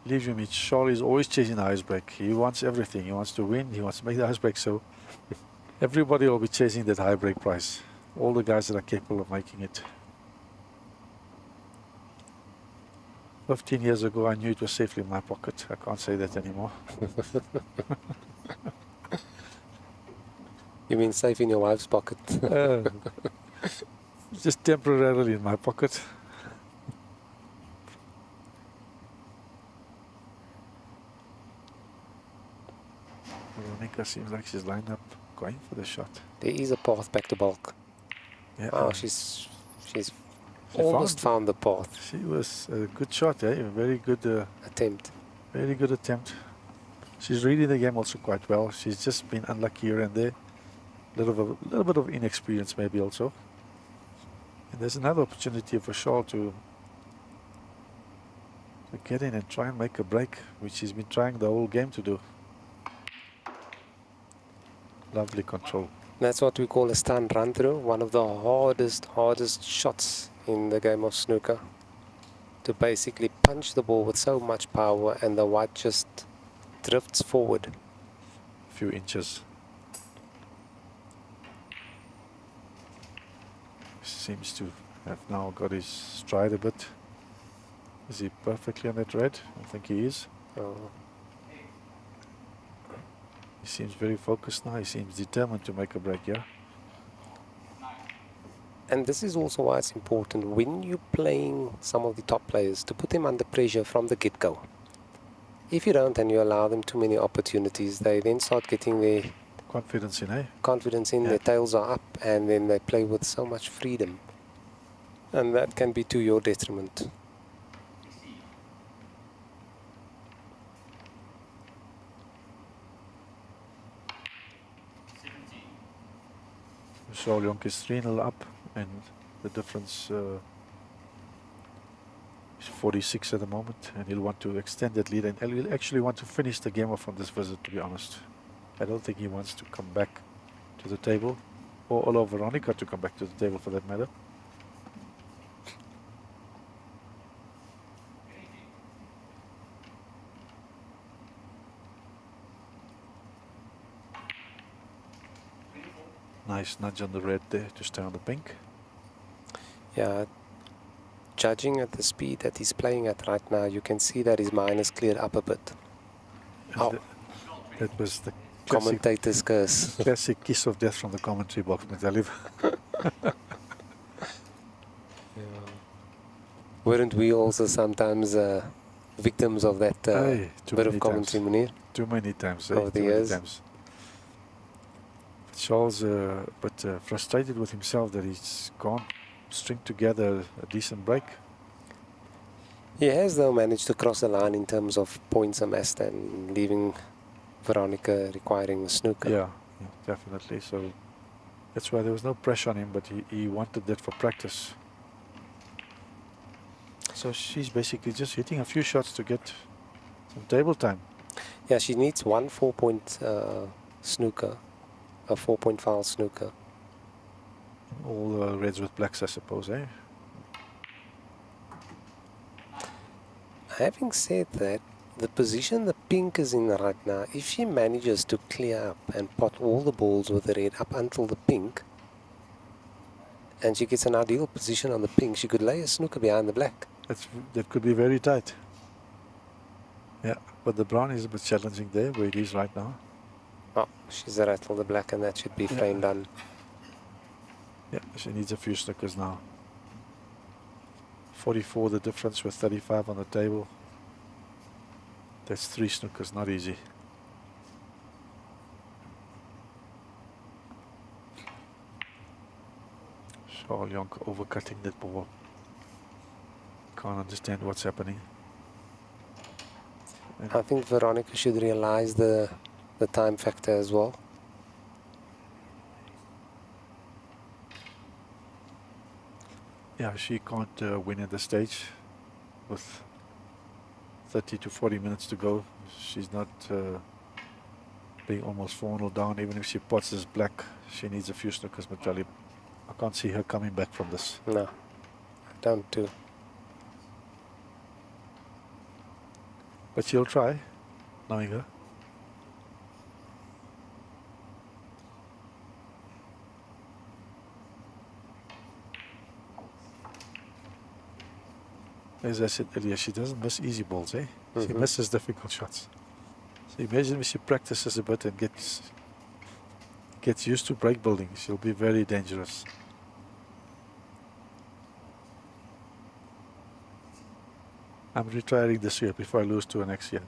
believe you me, Charlie is always chasing the highest break. He wants everything. He wants to win. He wants to make the highest break. So, everybody will be chasing that high break price. All the guys that are capable of making it. 15 years ago, I knew it was safely in my pocket. I can't say that anymore. You mean safe in your wife's pocket? Just temporarily in my pocket. Veronica seems like she's lined up going for the shot. There is a path back to bulk. Yeah. Oh, she's almost found the path. She was a good shot, eh? A very good attempt. Very good attempt. She's reading the game also quite well. She's just been unlucky here and there. A little bit of inexperience maybe also. And there's another opportunity for Shaw to get in and try and make a break, which he's been trying the whole game to do. Lovely control. That's what we call a stunt run through. One of the hardest shots in the game of snooker. To basically punch the ball with so much power and the white just drifts forward. A few inches. Seems to have now got his stride a bit. Is he perfectly on that red? I think he is. He seems very focused now. He seems determined to make a break, yeah? And this is also why it's important when you're playing some of the top players to put them under pressure from the get-go. If you don't and you allow them too many opportunities, they then start getting their Confidence in, confidence in, Yeah. their tails are up, and then they play with so much freedom. And that can be to your detriment. So Jonk is 3-0 up, and the difference is 46 at the moment, and he'll want to extend that lead, and he'll actually want to finish the game off on this visit, to be honest. I don't think he wants to come back to the table, or allow Veronica to come back to the table for that matter. Nice nudge on the red there to stay on the pink. Yeah, judging at the speed that he's playing at right now, you can see that his mind is cleared up a bit. And Oh. that was the Commentator's curse. classic kiss of death from the commentary box, Metalliv. Weren't we also sometimes victims of that Hey, bit of commentary, Munir? Too many times, Over the too many years. times. But Charles, frustrated with himself that he's can't string together a decent break. He has, though, managed to cross the line in terms of points amassed and leaving Veronica requiring a snooker. Yeah, definitely. So that's why there was no pressure on him, but he wanted that for practice. So she's basically just hitting a few shots to get some table time. Yeah, she needs one 4-point snooker, a 4-point foul snooker. All reds with blacks, I suppose, eh? Having said that, the position the pink is in right now, if she manages to clear up and pot all the balls with the red up until the pink, and she gets an ideal position on the pink, she could lay a snooker behind the black. That could be very tight. Yeah, but the brown is a bit challenging there, where it is right now. Oh, she's rattled the black, and that should be framed on. Yeah, she needs a few snookers now. 44 the difference with 35 on the table. That's 3 snookers, not easy. Charles Jonk overcutting that ball. Can't understand what's happening. And I think Veronica should realize the time factor as well. yeah, she can't win at the stage with 30 to 40 minutes to go. She's not being almost 4-0 down. Even if she pots this black, she needs a few snookers, Metalliv. I can't see her coming back from this. No, I don't too. But she'll try, knowing her. As I said earlier, she doesn't miss easy balls, eh? She misses difficult shots. So imagine if she practices a bit and gets used to break building, she'll be very dangerous. I'm retiring this year before I lose to her next year.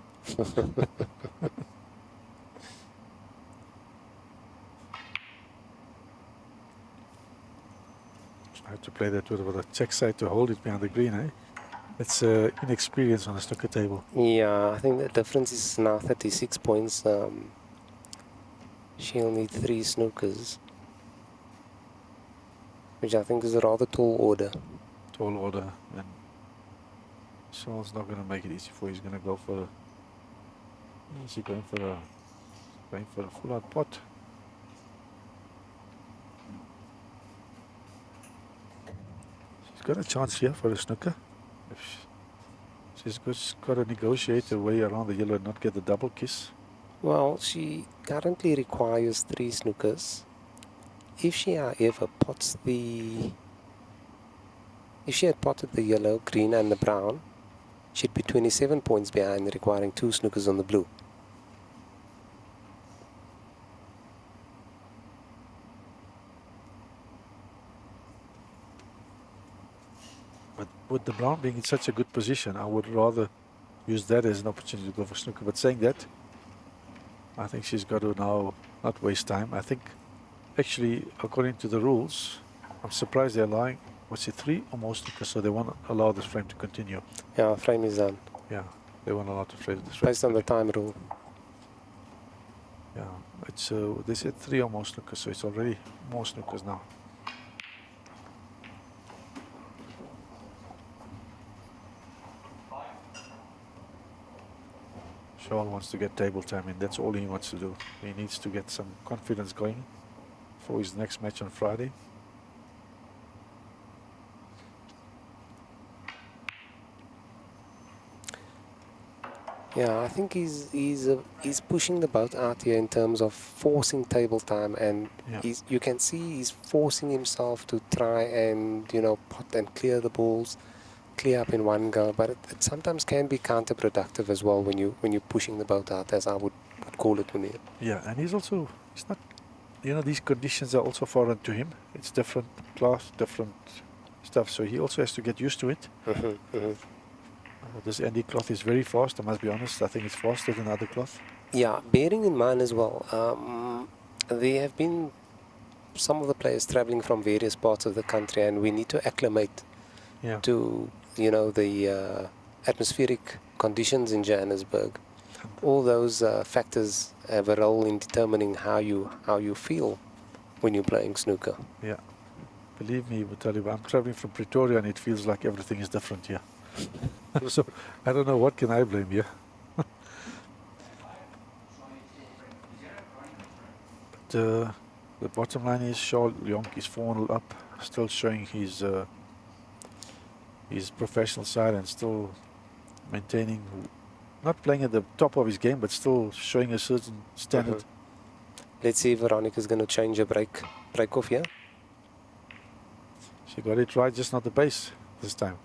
I have to play that with a check side to hold it behind the green, eh? It's inexperience on the snooker table. Yeah, I think the difference is now 36 points. She'll need 3 snookers, which I think is a rather tall order. Tall order, and Saul's not going to make it easy for. He's going to go for. Is he going for a full-out pot? She's got a chance here for a snooker. She's got to negotiate her way around the yellow and not get the double kiss. Well, she currently requires 3 snookers. If she, however, pots the... If she had potted the yellow, green and the brown, she'd be 27 points behind, requiring 2 snookers on the blue. with the brown being in such a good position, I would rather use that as an opportunity to go for snooker. But saying that, I think she's got to now not waste time. I think, actually, according to the rules, I'm surprised they're allowing, what's it, 3 or more snookers, so they won't allow this frame to continue. Yeah, frame is done. Yeah, they won't allow this frame. Based on the time rule. Yeah, it's they said 3 or more snookers, so it's already more snookers now. Shaw wants to get table time in. That's all he wants to do. He needs to get some confidence going for his next match on Friday. Yeah, I think he's pushing the boat out here in terms of forcing table time, and Yeah. you can see he's forcing himself to try and pot and clear the balls, clear up in one go. But it sometimes can be counterproductive as well when you're pushing the boat out, as I would call it, Munir. Yeah, and he's not, these conditions are also foreign to him. It's different class, different stuff, so he also has to get used to it. This Andy cloth is very fast, I must be honest. I think it's faster than other cloth. Yeah, bearing in mind as well, there have been some of the players traveling from various parts of the country, and we need to acclimate to the atmospheric conditions in Johannesburg. All those factors have a role in determining how you feel when you're playing snooker. Yeah, believe me, Mutalib, I'm traveling from Pretoria and it feels like everything is different here. So I don't know, what can I blame here? But the bottom line is Charles Yonk is 4-0 up, still showing his professional side and still maintaining, not playing at the top of his game, but still showing a certain standard. Let's see if Veronica's going to change a break off here. She got it right, just not the base this time.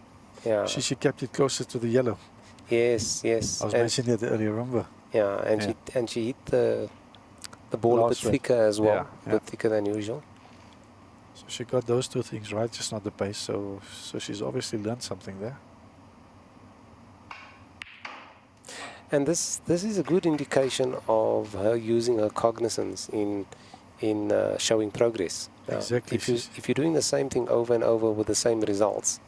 Yeah. She kept it closer to the yellow. Yes. I was mentioning it earlier, remember? Yeah, and she hit the ball a bit thicker as well, a bit thicker than usual. So she got those two things right, just not the pace. So she's obviously learned something there. And this is a good indication of her using her cognizance in showing progress. Exactly. If you're doing the same thing over and over with the same results,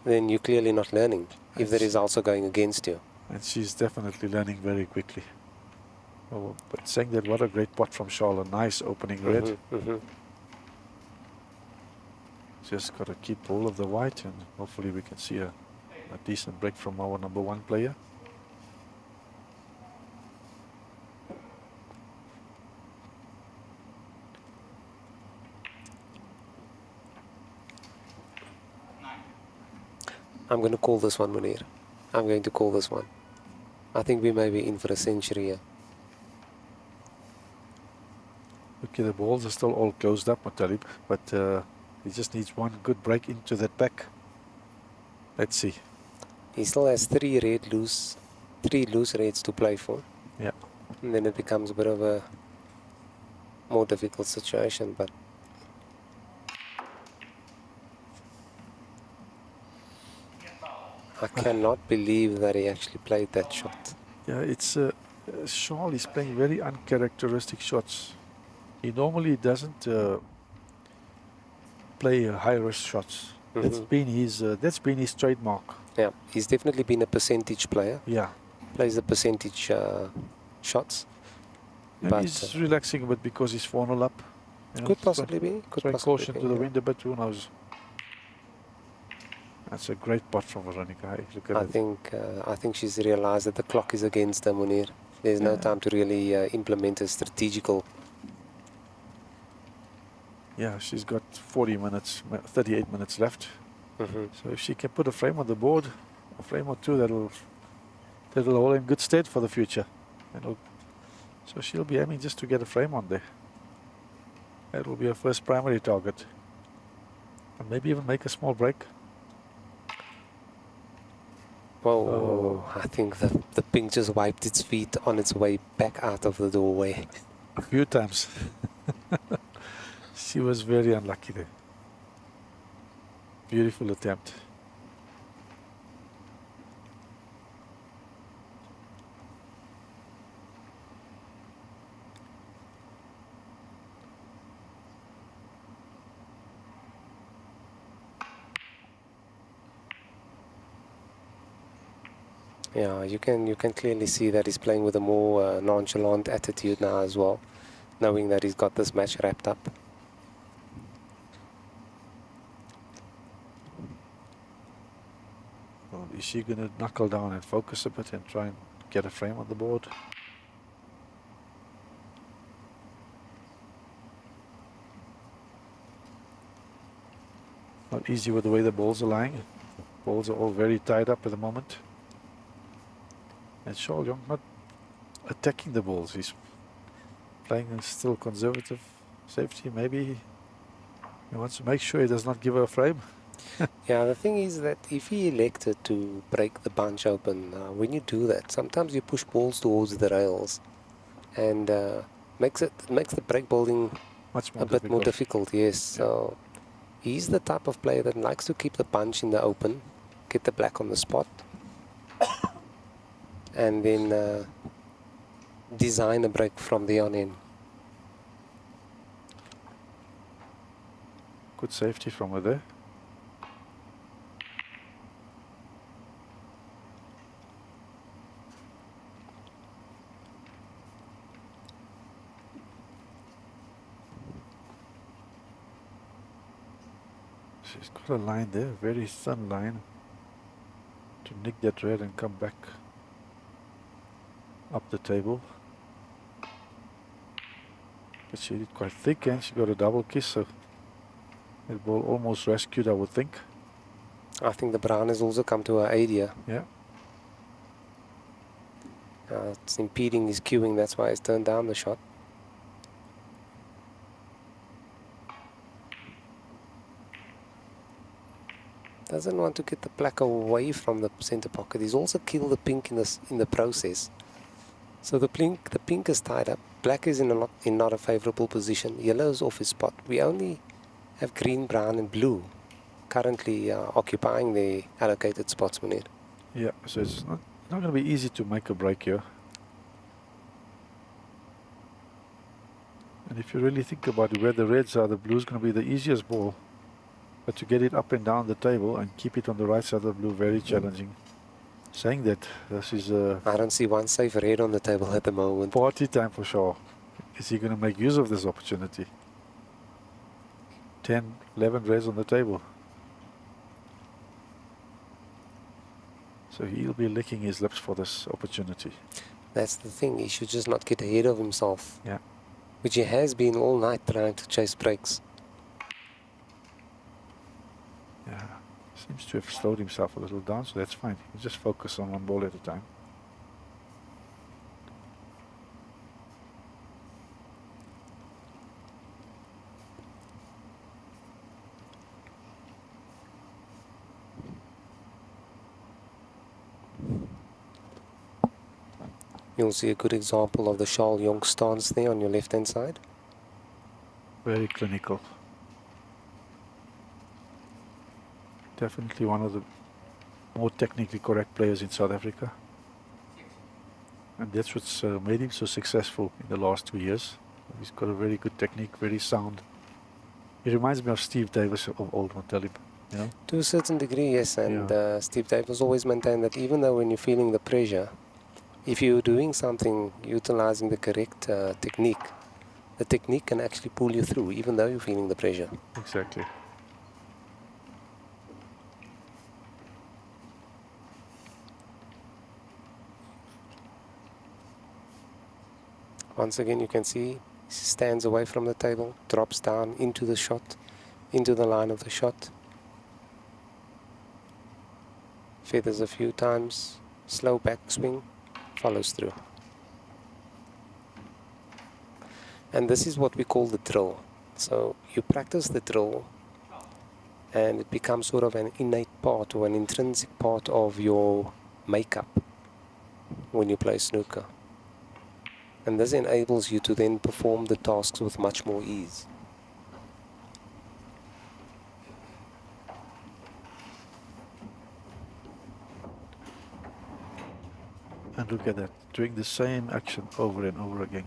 then you're clearly not learning if the results are going against you. And she's definitely learning very quickly. Oh, but saying that, what a great pot from Charlotte. Nice opening red. Just got to keep hold of the white, and hopefully we can see a decent break from our number 1 player. I'm going to call this one, Munir. I'm going to call this one. I think we may be in for a century here. Okay, the balls are still all closed up, Mutalib, but he just needs one good break into that back. Let's see. He still has 3 loose reds to play for. Yeah. And then it becomes a bit of a more difficult situation, but I cannot believe that he actually played that shot. Yeah, it's Charles is playing very uncharacteristic shots. He normally doesn't play high-risk shots. That's been his trademark. Yeah, he's definitely been a percentage player. Yeah, plays the percentage shots. and but he's relaxing a bit because he's 4-0 up. Could possibly be. Could throwing possibly caution be, to the yeah. wind a bit. Who knows? That's a great pot from Veronica. Hey, look at it. I think she's realized that the clock is against her, Munir. There's no time to really implement a strategical. Yeah, she's got 38 minutes left. So if she can put a frame on the board, a frame or two, that'll hold in good stead for the future. So she'll be aiming just to get a frame on there. That will be her first primary target. And maybe even make a small break. Whoa, I think the pink just wiped its feet on its way back out of the doorway. A few times. She was very unlucky there. Beautiful attempt. Yeah, you can clearly see that he's playing with a more nonchalant attitude now as well, knowing that he's got this match wrapped up. Well, is she going to knuckle down and focus a bit and try and get a frame on the board? Not easy with the way the balls are lying. Balls are all very tied up at the moment. And Charles Young not attacking the balls. He's playing a still conservative safety. Maybe he wants to make sure he does not give her a frame. Yeah, the thing is that if he elected to break the bunch open, when you do that, sometimes you push balls towards the rails, and makes the break building Much more a bit more difficult. Yes, so he's the type of player that likes to keep the bunch in the open, get the black on the spot, and then design a break from there on in. Good safety from her there. She's got a line there, very thin line, to nick that red and come back up the table. But she did quite thick and she got a double kiss, so that ball almost rescued, I would think. I think the brown has also come to her aid here. Yeah. It's impeding his cueing, that's why he's turned down the shot. Doesn't want to get the black away from the center pocket. He's also killed the pink in the process. So the pink is tied up. Black is in not a favorable position. Yellow is off his spot. We only have green, brown, and blue currently occupying the allocated spots, Munir. Yeah, so it's not going to be easy to make a break here. And if you really think about it, where the reds are, the blue is going to be the easiest ball. But to get it up and down the table and keep it on the right side of the blue, very challenging. Saying that, this is a I don't see one safe red on the table at the moment. party time for sure. Is he going to make use of this opportunity? 10, 11 reds on the table. So he'll be licking his lips for this opportunity. That's the thing, he should just not get ahead of himself. Yeah. Which he has been all night trying to chase breaks. Yeah, seems to have slowed himself a little down, so that's fine. He'll just focus on one ball at a time. You'll see a good example of the Charles Young stance there on your left-hand side. Very clinical. Definitely one of the more technically correct players in South Africa. And that's what's made him so successful in the last 2 years. He's got a very good technique, very sound. He reminds me of Steve Davis of old Montalib, you know? To a certain degree, yes, and Steve Davis always maintained that even though when you're feeling the pressure, if you're doing something utilizing the correct technique, the technique can actually pull you through even though you're feeling the pressure. Exactly. Once again, you can see he stands away from the table, drops down into the shot, into the line of the shot. Feathers a few times, slow backswing, follows through. And this is what we call the drill. So you practice the drill and it becomes sort of an innate part or an intrinsic part of your makeup when you play snooker. And this enables you to then perform the tasks with much more ease. And look at that, doing the same action over and over again.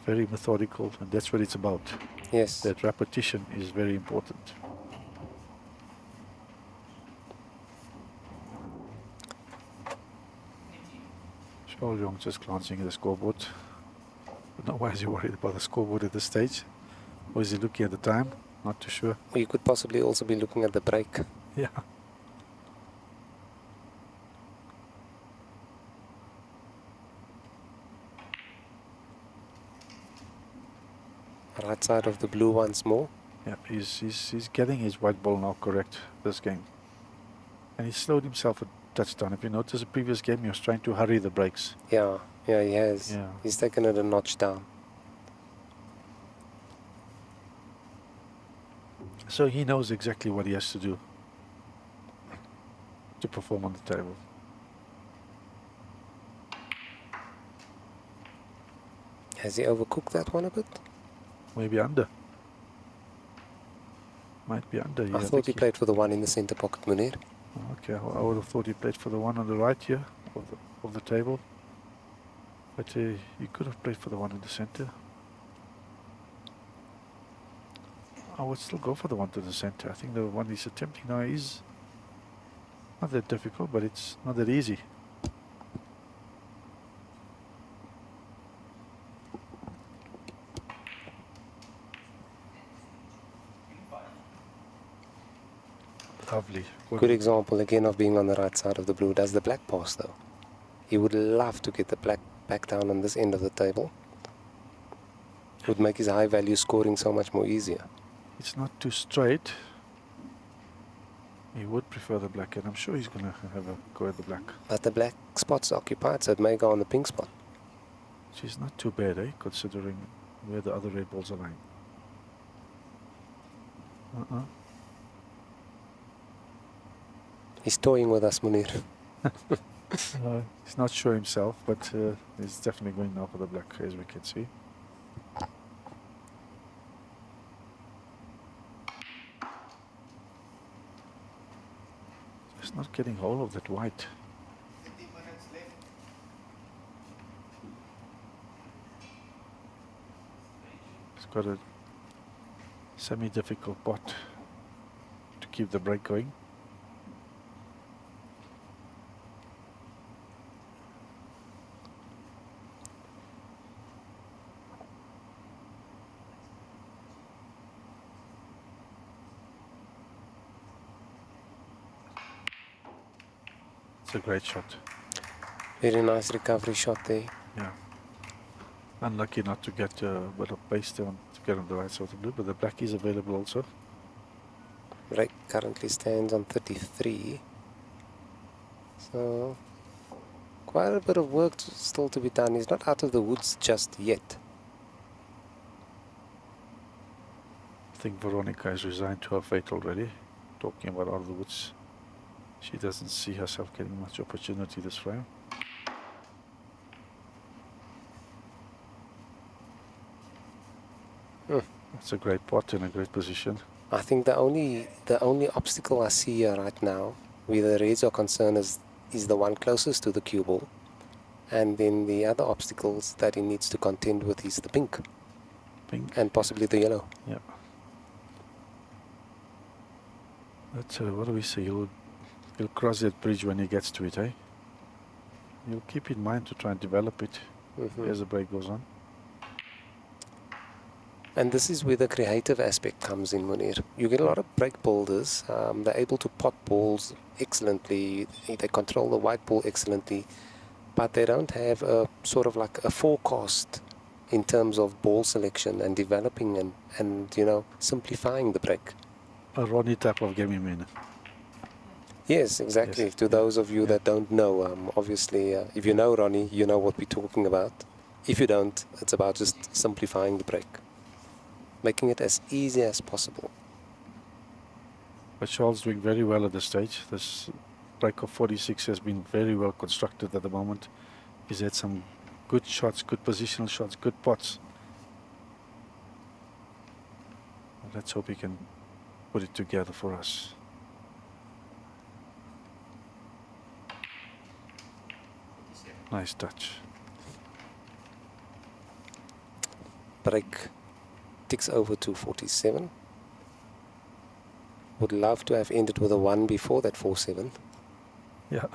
Very methodical, and that's what it's about. Yes. That repetition is very important. Charles Young just glancing at the scoreboard. Don't know why is he worried about the scoreboard at this stage. Or is he looking at the time? Not too sure. You could possibly also be looking at the break. Yeah. Right side of the blue once more. Yeah, he's getting his white ball now correct this game. And he slowed himself a touchdown. If you notice the previous game, he was trying to hurry the breaks. Yeah, he has. Yeah. He's taken it a notch down. So he knows exactly what he has to do to perform on the table. Has he overcooked that one a bit? Maybe under. Might be under. I thought he played for the one in the center pocket, Munir. Okay, I would have thought he played for the one on the right here of the table. But he could have played for the one in the center. I would still go for the one to the center. I think the one he's attempting now is not that difficult, but it's not that easy. Lovely. Good example again of being on the right side of the blue. Does the black pass though? He would love to get the black back down on this end of the table. It would make his high value scoring so much more easier. It's not too straight. He would prefer the black, and I'm sure he's going to have a go at the black. But the black spot's occupied, so it may go on the pink spot. Which is not too bad, eh? Considering where the other red balls are lying. He's toying with us, Munir. He's not sure himself, but he's definitely going now for the black, as we can see. Just not getting hold of that white. He's got a semi-difficult pot to keep the break going. It's a great shot. Very nice recovery shot there. Yeah. Unlucky not to get a bit of base there to get on the right side of the blue, but the black is available also. Break currently stands on 33. So quite a bit of work still to be done. He's not out of the woods just yet. I think Veronica is resigned to her fate already. Talking about out of the woods. She doesn't see herself getting much opportunity this frame. That's a great pot in a great position. I think the only obstacle I see here right now, where the reds are concerned, is the one closest to the cue ball, and then the other obstacles that he needs to contend with is the pink. Pink and possibly the yellow. Yeah. That's what do we say? He'll cross that bridge when he gets to it, eh? He'll keep in mind to try and develop it as the break goes on. And this is where the creative aspect comes in, Munir. You get a lot of break builders. They're able to pot balls excellently. They control the white ball excellently. But they don't have a sort of like a forecast in terms of ball selection and developing and you know, simplifying the break. A Ronnie type of game, you mean? Yes, exactly. Yes. To those of you that don't know, obviously, if you know Ronnie, you know what we're talking about. If you don't, it's about just simplifying the break, making it as easy as possible. But Charles doing very well at this stage. This break of 46 has been very well constructed at the moment. He's had some good shots, good positional shots, good pots. Let's hope he can put it together for us. Nice touch. Break ticks over to 47. Would love to have ended with a 1 before that 4-7. Yeah.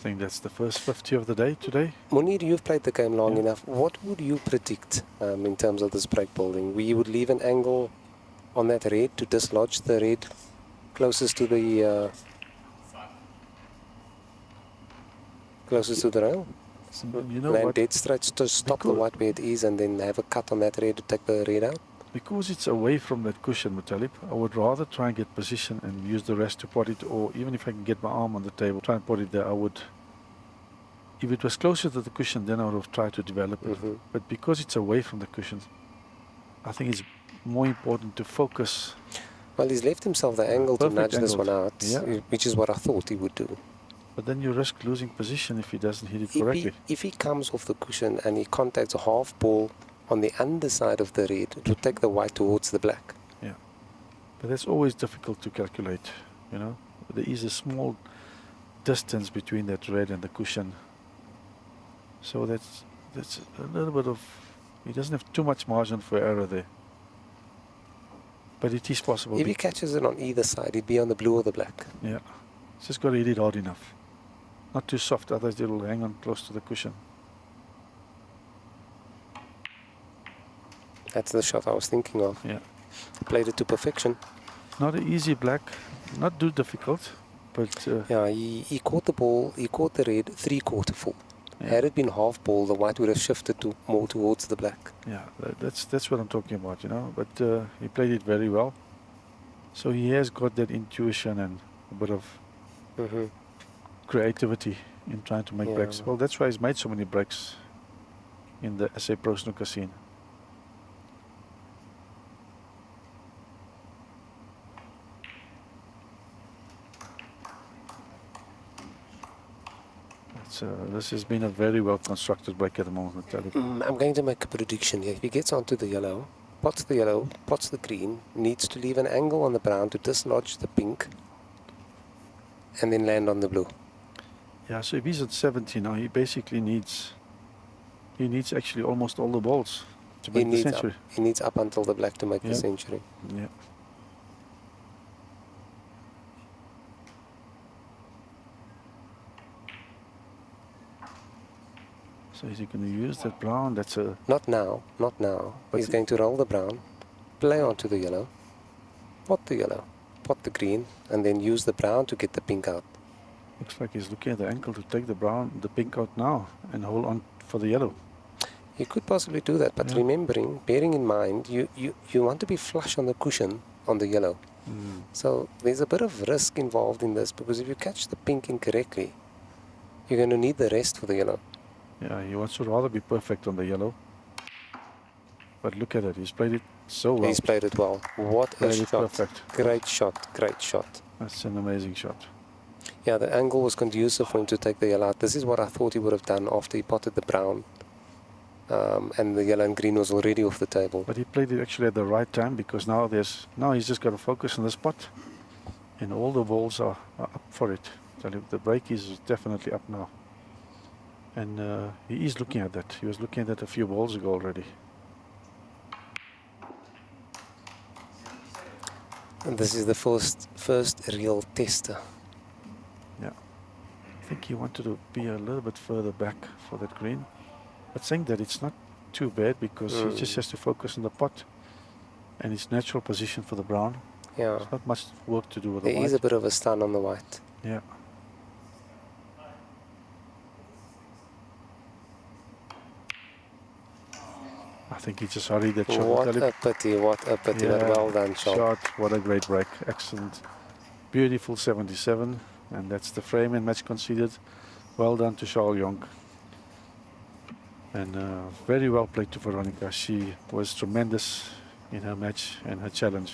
I think that's the first 50 of the day today. Munir, you've played the game long Yeah. enough. What would you predict in terms of this break building? We would leave an angle on that red to dislodge the red closest to the rail. You know Land what? dead straight to stop the white where it is, and then have a cut on that red to take the red out. Because it's away from that cushion, Mutalib, I would rather try and get position and use the rest to pot it, or even if I can get my arm on the table, try and pot it there, I would. If it was closer to the cushion, then I would have tried to develop it. But because it's away from the cushion, I think it's more important to focus. Well, he's left himself the angle to Perfect nudge this one angle. out, Yeah. which is what I thought he would do. But then you risk losing position if he doesn't hit it If correctly. if he comes off the cushion and he contacts a half ball on the underside of the red, it will take the white towards the black. Yeah. But that's always difficult to calculate, you know. There is a small distance between that red and the cushion. So that's a little bit of, he doesn't have too much margin for error there. But it is possible. If he catches it on either side, he'd be on the blue or the black. Yeah. Just got to hit it hard enough. Not too soft, otherwise it will hang on close to the cushion. That's the shot I was thinking of. Yeah. Played it to perfection. Not an easy black, not too difficult, but Yeah, he caught the ball, he caught the red 3/4 full. yeah. Had it been half ball, the white would have shifted to more towards the black. Yeah, that's what I'm talking about, you know. But he played it very well. So he has got that intuition and a bit of creativity in trying to make Yeah. breaks. Well, that's why he's made so many breaks in the SA Pro Snooker scene. This has been a very well constructed break at the moment. I'm going to make a prediction here. If he gets onto the yellow, pots the green, needs to leave an angle on the brown to dislodge the pink, and then land on the blue. Yeah, so if he's at 70 now, he basically needs actually almost all the balls to make the century. He needs up until the black to make Yeah. the century. Yeah. So is he going to use that brown? That's a Not now, not now. But He's going to roll the brown, play onto the yellow, pot the green, and then use the brown to get the pink out. looks like he's looking at the ankle to take the pink out now and hold on for the yellow. You could possibly do that, but Yeah. bearing in mind, you want to be flush on the cushion on the yellow. So there's a bit of risk involved in this, because if you catch the pink incorrectly, you're going to need the rest for the yellow. Yeah, he wants to rather be perfect on the yellow. But look at it, he's played it so well. He's played it well. What a Played it shot. perfect. Great shot, great shot. That's an amazing shot. Yeah, the angle was conducive for him to take the yellow out. This is what I thought he would have done after he potted the brown. And the yellow and green was already off the table. But he played it actually at the right time, because now he's just got to focus on the spot. And all the balls are up for it. So the break is definitely up now. And he is looking at that. He was looking at that a few balls ago already. And this is the first real tester. Yeah. I think he wanted to be a little bit further back for that green. But saying that, it's not too bad, because he just has to focus on the pot and its natural position for the brown. Yeah, There's not much work to do with the there white. is a bit of a stun on the white. Yeah. I think he just hurried that shot. What a pity, what a pity. But well done, shot. What a great break. Excellent. Beautiful 77. And that's the frame and match conceded. Well done to Charles Young. And very well played to Veronica. She was tremendous in her match and her challenge.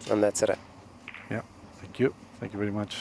And that's it. Yeah. Thank you. Thank you very much.